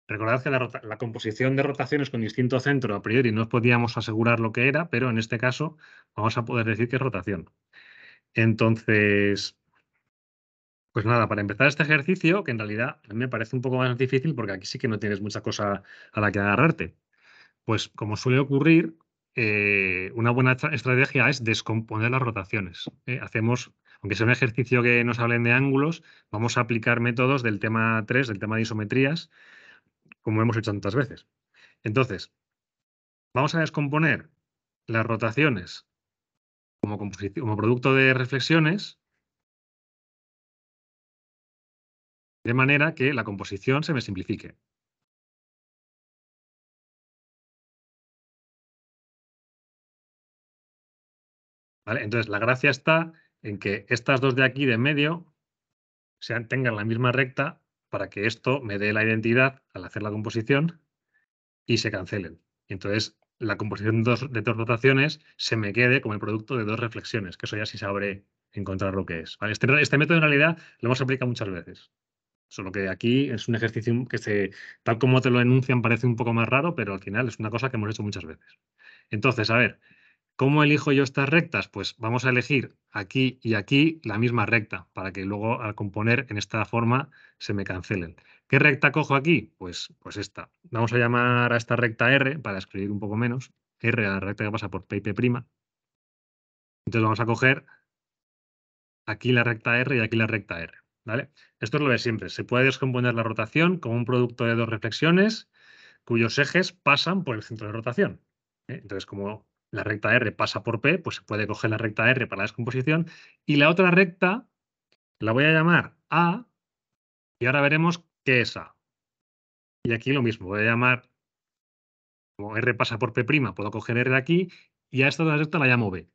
Recordad que la composición de rotaciones con distinto centro a priori no podíamos asegurar lo que era, pero en este caso vamos a poder decir que es rotación. Entonces, pues nada, para empezar este ejercicio, que en realidad a mí me parece un poco más difícil porque aquí sí que no tienes mucha cosa a la que agarrarte. Pues como suele ocurrir, una buena estrategia es descomponer las rotaciones. Hacemos, aunque sea un ejercicio que nos hablen de ángulos, vamos a aplicar métodos del tema 3, del tema de isometrías, como hemos hecho tantas veces. Entonces, vamos a descomponer las rotaciones como producto de reflexiones, de manera que la composición se me simplifique. ¿Vale? Entonces, la gracia está en que estas dos de aquí de en medio tengan la misma recta para que esto me dé la identidad al hacer la composición y se cancelen. Y entonces, la composición de dos rotaciones se me quede como el producto de dos reflexiones, que eso ya sí sabré encontrar lo que es. ¿Vale? Este método en realidad lo hemos aplicado muchas veces. Solo que aquí es un ejercicio que tal como te lo enuncian parece un poco más raro, pero al final es una cosa que hemos hecho muchas veces. Entonces, a ver, ¿cómo elijo yo estas rectas? Pues vamos a elegir aquí y aquí la misma recta para que luego al componer en esta forma se me cancelen. ¿Qué recta cojo aquí? Pues esta. Vamos a llamar a esta recta R para escribir un poco menos. R a la recta que pasa por P y P'. Entonces vamos a coger aquí la recta R y aquí la recta R. ¿Vale? Esto es lo de siempre. Se puede descomponer la rotación como un producto de dos reflexiones cuyos ejes pasan por el centro de rotación. Entonces, como la recta R pasa por P, pues se puede coger la recta R para la descomposición y la otra recta la voy a llamar A y ahora veremos qué es A. Y aquí lo mismo, voy a llamar, como R pasa por P', puedo coger R de aquí y a esta otra recta la llamo B.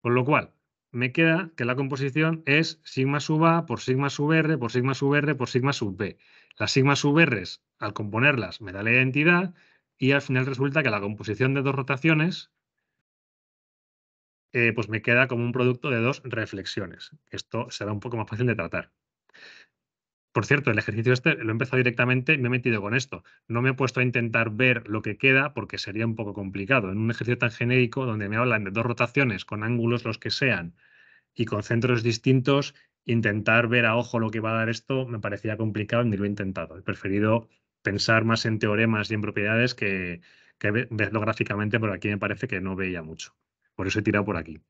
Con lo cual, me queda que la composición es sigma sub A por sigma sub R por sigma sub R por sigma sub B. Las sigma sub R's, al componerlas, me da la identidad y al final resulta que la composición de dos rotaciones pues me queda como un producto de dos reflexiones. Esto será un poco más fácil de tratar. Por cierto, el ejercicio este lo he empezado directamente y me he metido con esto. No me he puesto a intentar ver lo que queda porque sería un poco complicado. En un ejercicio tan genérico donde me hablan de dos rotaciones con ángulos los que sean y con centros distintos, intentar ver a ojo lo que va a dar esto me parecía complicado y ni lo he intentado. He preferido pensar más en teoremas y en propiedades que verlo gráficamente, pero aquí me parece que no veía mucho. Por eso he tirado por aquí.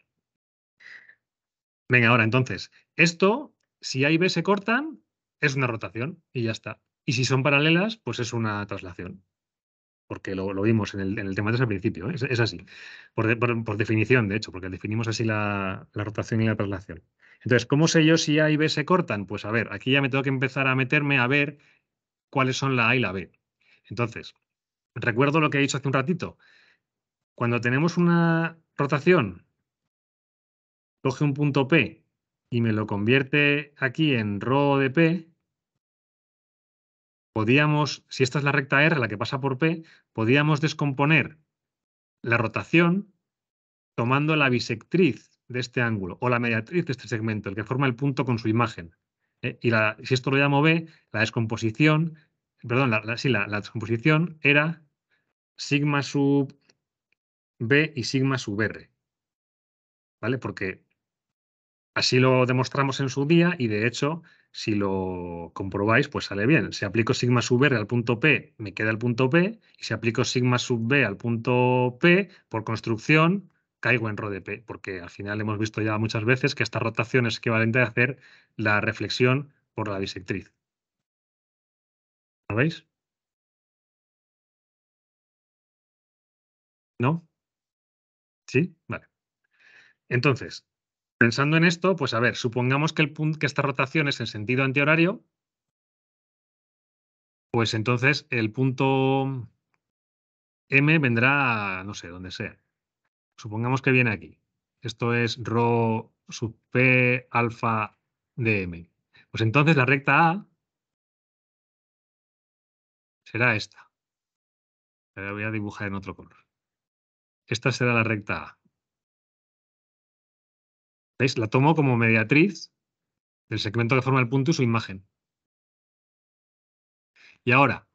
Venga, ahora entonces, esto, si A y B se cortan, es una rotación y ya está. Y si son paralelas, pues es una traslación. Porque lo vimos en el tema 3 al principio, ¿eh? Es así. Por definición, de hecho, porque definimos así la rotación y la traslación. Entonces, ¿cómo sé yo si A y B se cortan? Pues a ver, aquí ya me tengo que empezar a meterme a ver cuáles son la A y la B. Entonces, recuerdo lo que he dicho hace un ratito. Cuando tenemos una rotación, coge un punto P y me lo convierte aquí en ρ de P, podíamos, si esta es la recta R, la que pasa por P, podíamos descomponer la rotación tomando la bisectriz de este ángulo o la mediatriz de este segmento, el que forma el punto con su imagen. Y si esto lo llamo B, la descomposición, perdón, la descomposición era sigma sub B y sigma sub R, ¿vale? Porque así lo demostramos en su día y, de hecho, si lo comprobáis, pues sale bien. Si aplico sigma sub R al punto P, me queda el punto P, y si aplico sigma sub B al punto P, por construcción, caigo en ρ de P, porque al final hemos visto ya muchas veces que esta rotación es equivalente a hacer la reflexión por la bisectriz. ¿Lo veis? ¿No? ¿Sí? Vale. Entonces, pensando en esto, pues a ver, supongamos que esta rotación es en sentido antihorario, pues entonces el punto M vendrá, no sé, donde sea. Supongamos que viene aquí. Esto es ρ sub P alfa de M. Pues entonces la recta A será esta. La voy a dibujar en otro color. Esta será la recta A. ¿Veis? La tomo como mediatriz del segmento que forma el punto y su imagen. Y ahora,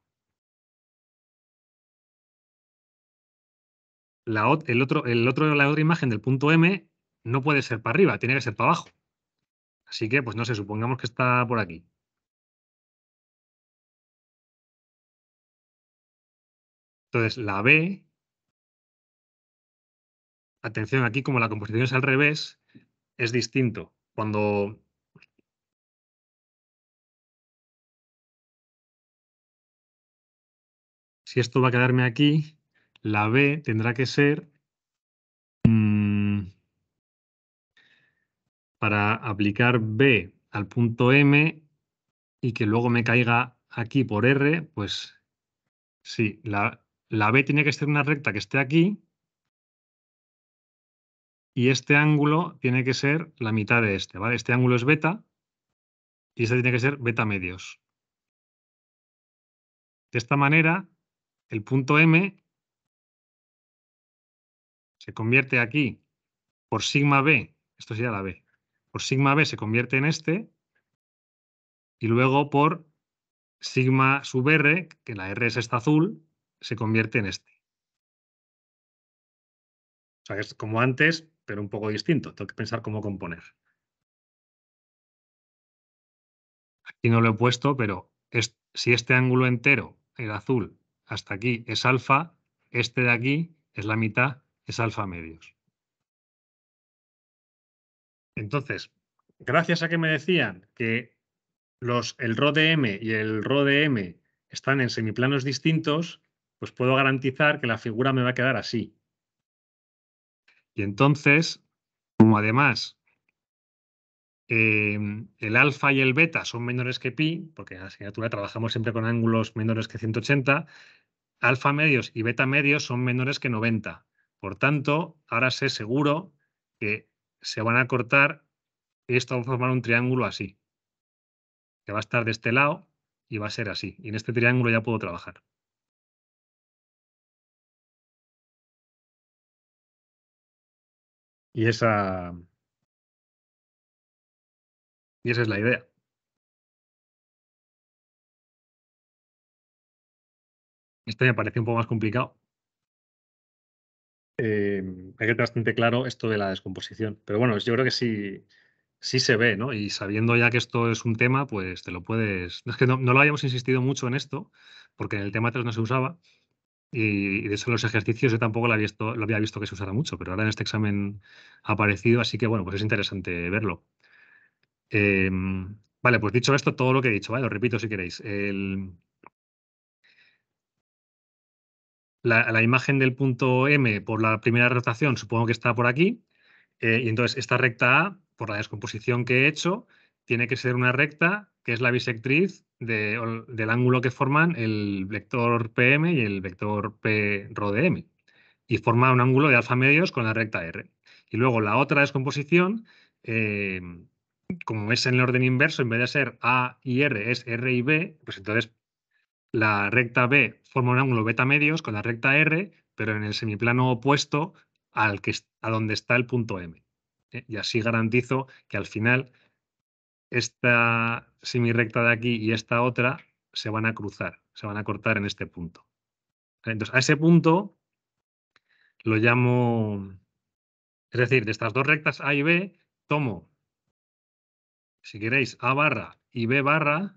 la otra imagen del punto M no puede ser para arriba, tiene que ser para abajo. Así que, pues no sé, supongamos que está por aquí. Entonces, la B, atención, aquí como la composición es al revés, es distinto. Si esto va a quedarme aquí, la B tendrá que ser para aplicar B al punto M y que luego me caiga aquí por R, pues sí, la B tiene que ser una recta que esté aquí y este ángulo tiene que ser la mitad de este, ¿vale? Este ángulo es beta y este tiene que ser beta medios. De esta manera, el punto M se convierte aquí por sigma B, esto sería la B, por sigma B se convierte en este y luego por sigma sub R, que la R es esta azul, se convierte en este. O sea, es como antes, pero un poco distinto. Tengo que pensar cómo componer. Aquí no lo he puesto, pero si este ángulo entero, el azul, hasta aquí es alfa, este de aquí es la mitad, es alfa medios. Entonces, gracias a que me decían que el ρ de M y el ρ de M están en semiplanos distintos, pues puedo garantizar que la figura me va a quedar así. Y entonces, como además el alfa y el beta son menores que pi, porque en la asignatura trabajamos siempre con ángulos menores que 180, alfa medios y beta medios son menores que 90. Por tanto, ahora sé seguro que se van a cortar y esto va a formar un triángulo así, que va a estar de este lado y va a ser así. Y en este triángulo ya puedo trabajar. Y esa es la idea. Este me parece un poco más complicado. Hay que tener bastante claro esto de la descomposición. Pero bueno, yo creo que sí se ve, ¿no? Y sabiendo ya que esto es un tema, pues te lo puedes. Es que no lo habíamos insistido mucho en esto, porque en el tema 3 no se usaba. Y de eso los ejercicios yo tampoco lo había visto que se usara mucho, pero ahora en este examen ha aparecido, así que bueno, pues es interesante verlo. Vale, pues dicho esto, todo lo que he dicho, ¿vale? Lo repito si queréis. La imagen del punto M por la primera rotación supongo que está por aquí. Y entonces esta recta A, por la descomposición que he hecho, tiene que ser una recta que es la bisectriz del ángulo que forman el vector PM y el vector P ρ de M. Y forma un ángulo de alfa medios con la recta R. Y luego la otra descomposición, como es en el orden inverso, en vez de ser A y R, es R y B, pues entonces la recta B forma un ángulo beta medios con la recta R, pero en el semiplano opuesto a donde está el punto M. Y así garantizo que al final esta semirrecta de aquí y esta otra se van a cruzar, se van a cortar en este punto. Entonces, a ese punto lo llamo, es decir, de estas dos rectas A y B, tomo, si queréis, A barra y B barra,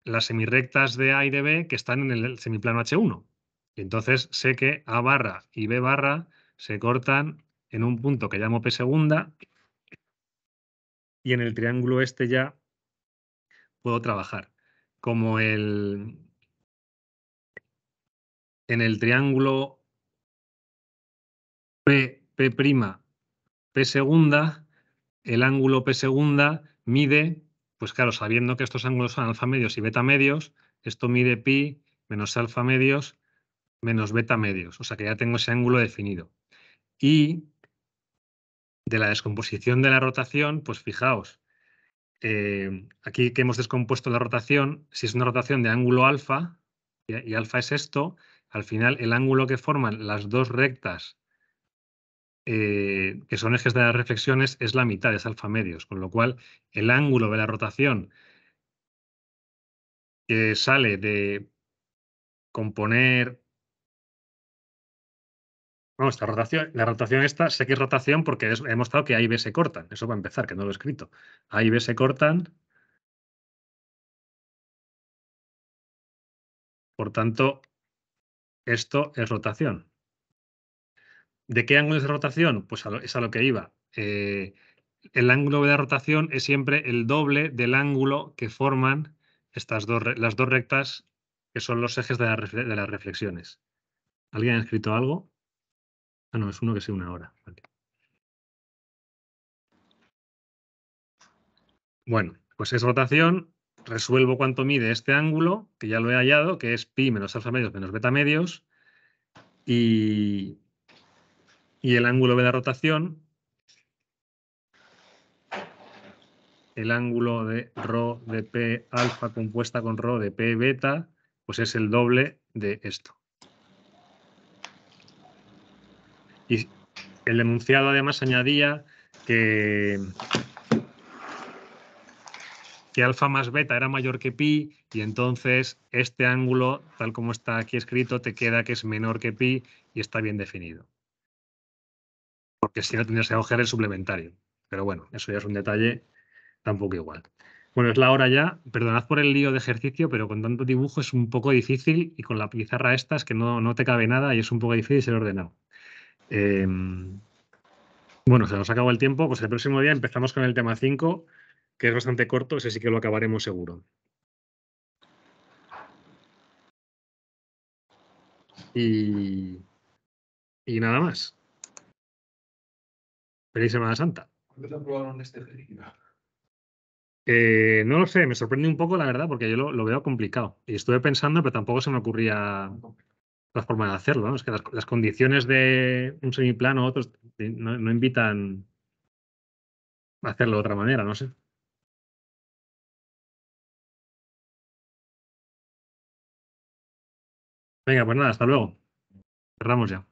las semirrectas de A y de B que están en el semiplano H1. Y entonces sé que A barra y B barra se cortan en un punto que llamo P segunda, y en el triángulo este ya puedo trabajar. Como en el triángulo P', P segunda, el ángulo P segunda mide, pues claro, sabiendo que estos ángulos son alfa medios y beta medios, esto mide pi menos alfa medios menos beta medios. O sea que ya tengo ese ángulo definido. Y de la descomposición de la rotación, pues fijaos, aquí que hemos descompuesto la rotación, si es una rotación de ángulo alfa, y alfa es esto, al final el ángulo que forman las dos rectas que son ejes de las reflexiones es la mitad, es alfa medios, con lo cual el ángulo de la rotación que sale de componer. Vamos, la rotación esta, sé que es rotación porque he mostrado que A y B se cortan. Eso va a empezar, que no lo he escrito. A y B se cortan. Por tanto, esto es rotación. ¿De qué ángulo es de rotación? Pues es a lo que iba. El ángulo de la rotación es siempre el doble del ángulo que forman las dos rectas que son los ejes de las reflexiones. ¿Alguien ha escrito algo? Ah, no, es uno que se une ahora. Vale. Bueno, pues es rotación. Resuelvo cuánto mide este ángulo, que ya lo he hallado, que es pi menos alfa medios menos beta medios. Y el ángulo de la rotación, el ángulo de ρ de p alfa compuesta con ρ de p beta, pues es el doble de esto. Y el enunciado además añadía que alfa más beta era mayor que pi, y entonces este ángulo, tal como está aquí escrito, te queda que es menor que pi y está bien definido. Porque si no tendrías que coger el suplementario. Pero bueno, eso ya es un detalle tampoco igual. Bueno, es la hora ya. Perdonad por el lío de ejercicio, pero con tanto dibujo es un poco difícil, y con la pizarra esta es que no te cabe nada y es un poco difícil ser ordenado. Bueno, se nos acabó el tiempo, pues el próximo día empezamos con el tema 5, que es bastante corto, ese sí que lo acabaremos seguro. Y nada más. Feliz Semana Santa. ¿Cuándo aprobaron este ejercicio? No lo sé, me sorprende un poco, la verdad, porque yo lo veo complicado. Y estuve pensando, pero tampoco se me ocurría la forma de hacerlo, ¿no? Es que las condiciones de un semiplano u otros no invitan a hacerlo de otra manera, no sé. Venga, pues nada, hasta luego. Cerramos ya.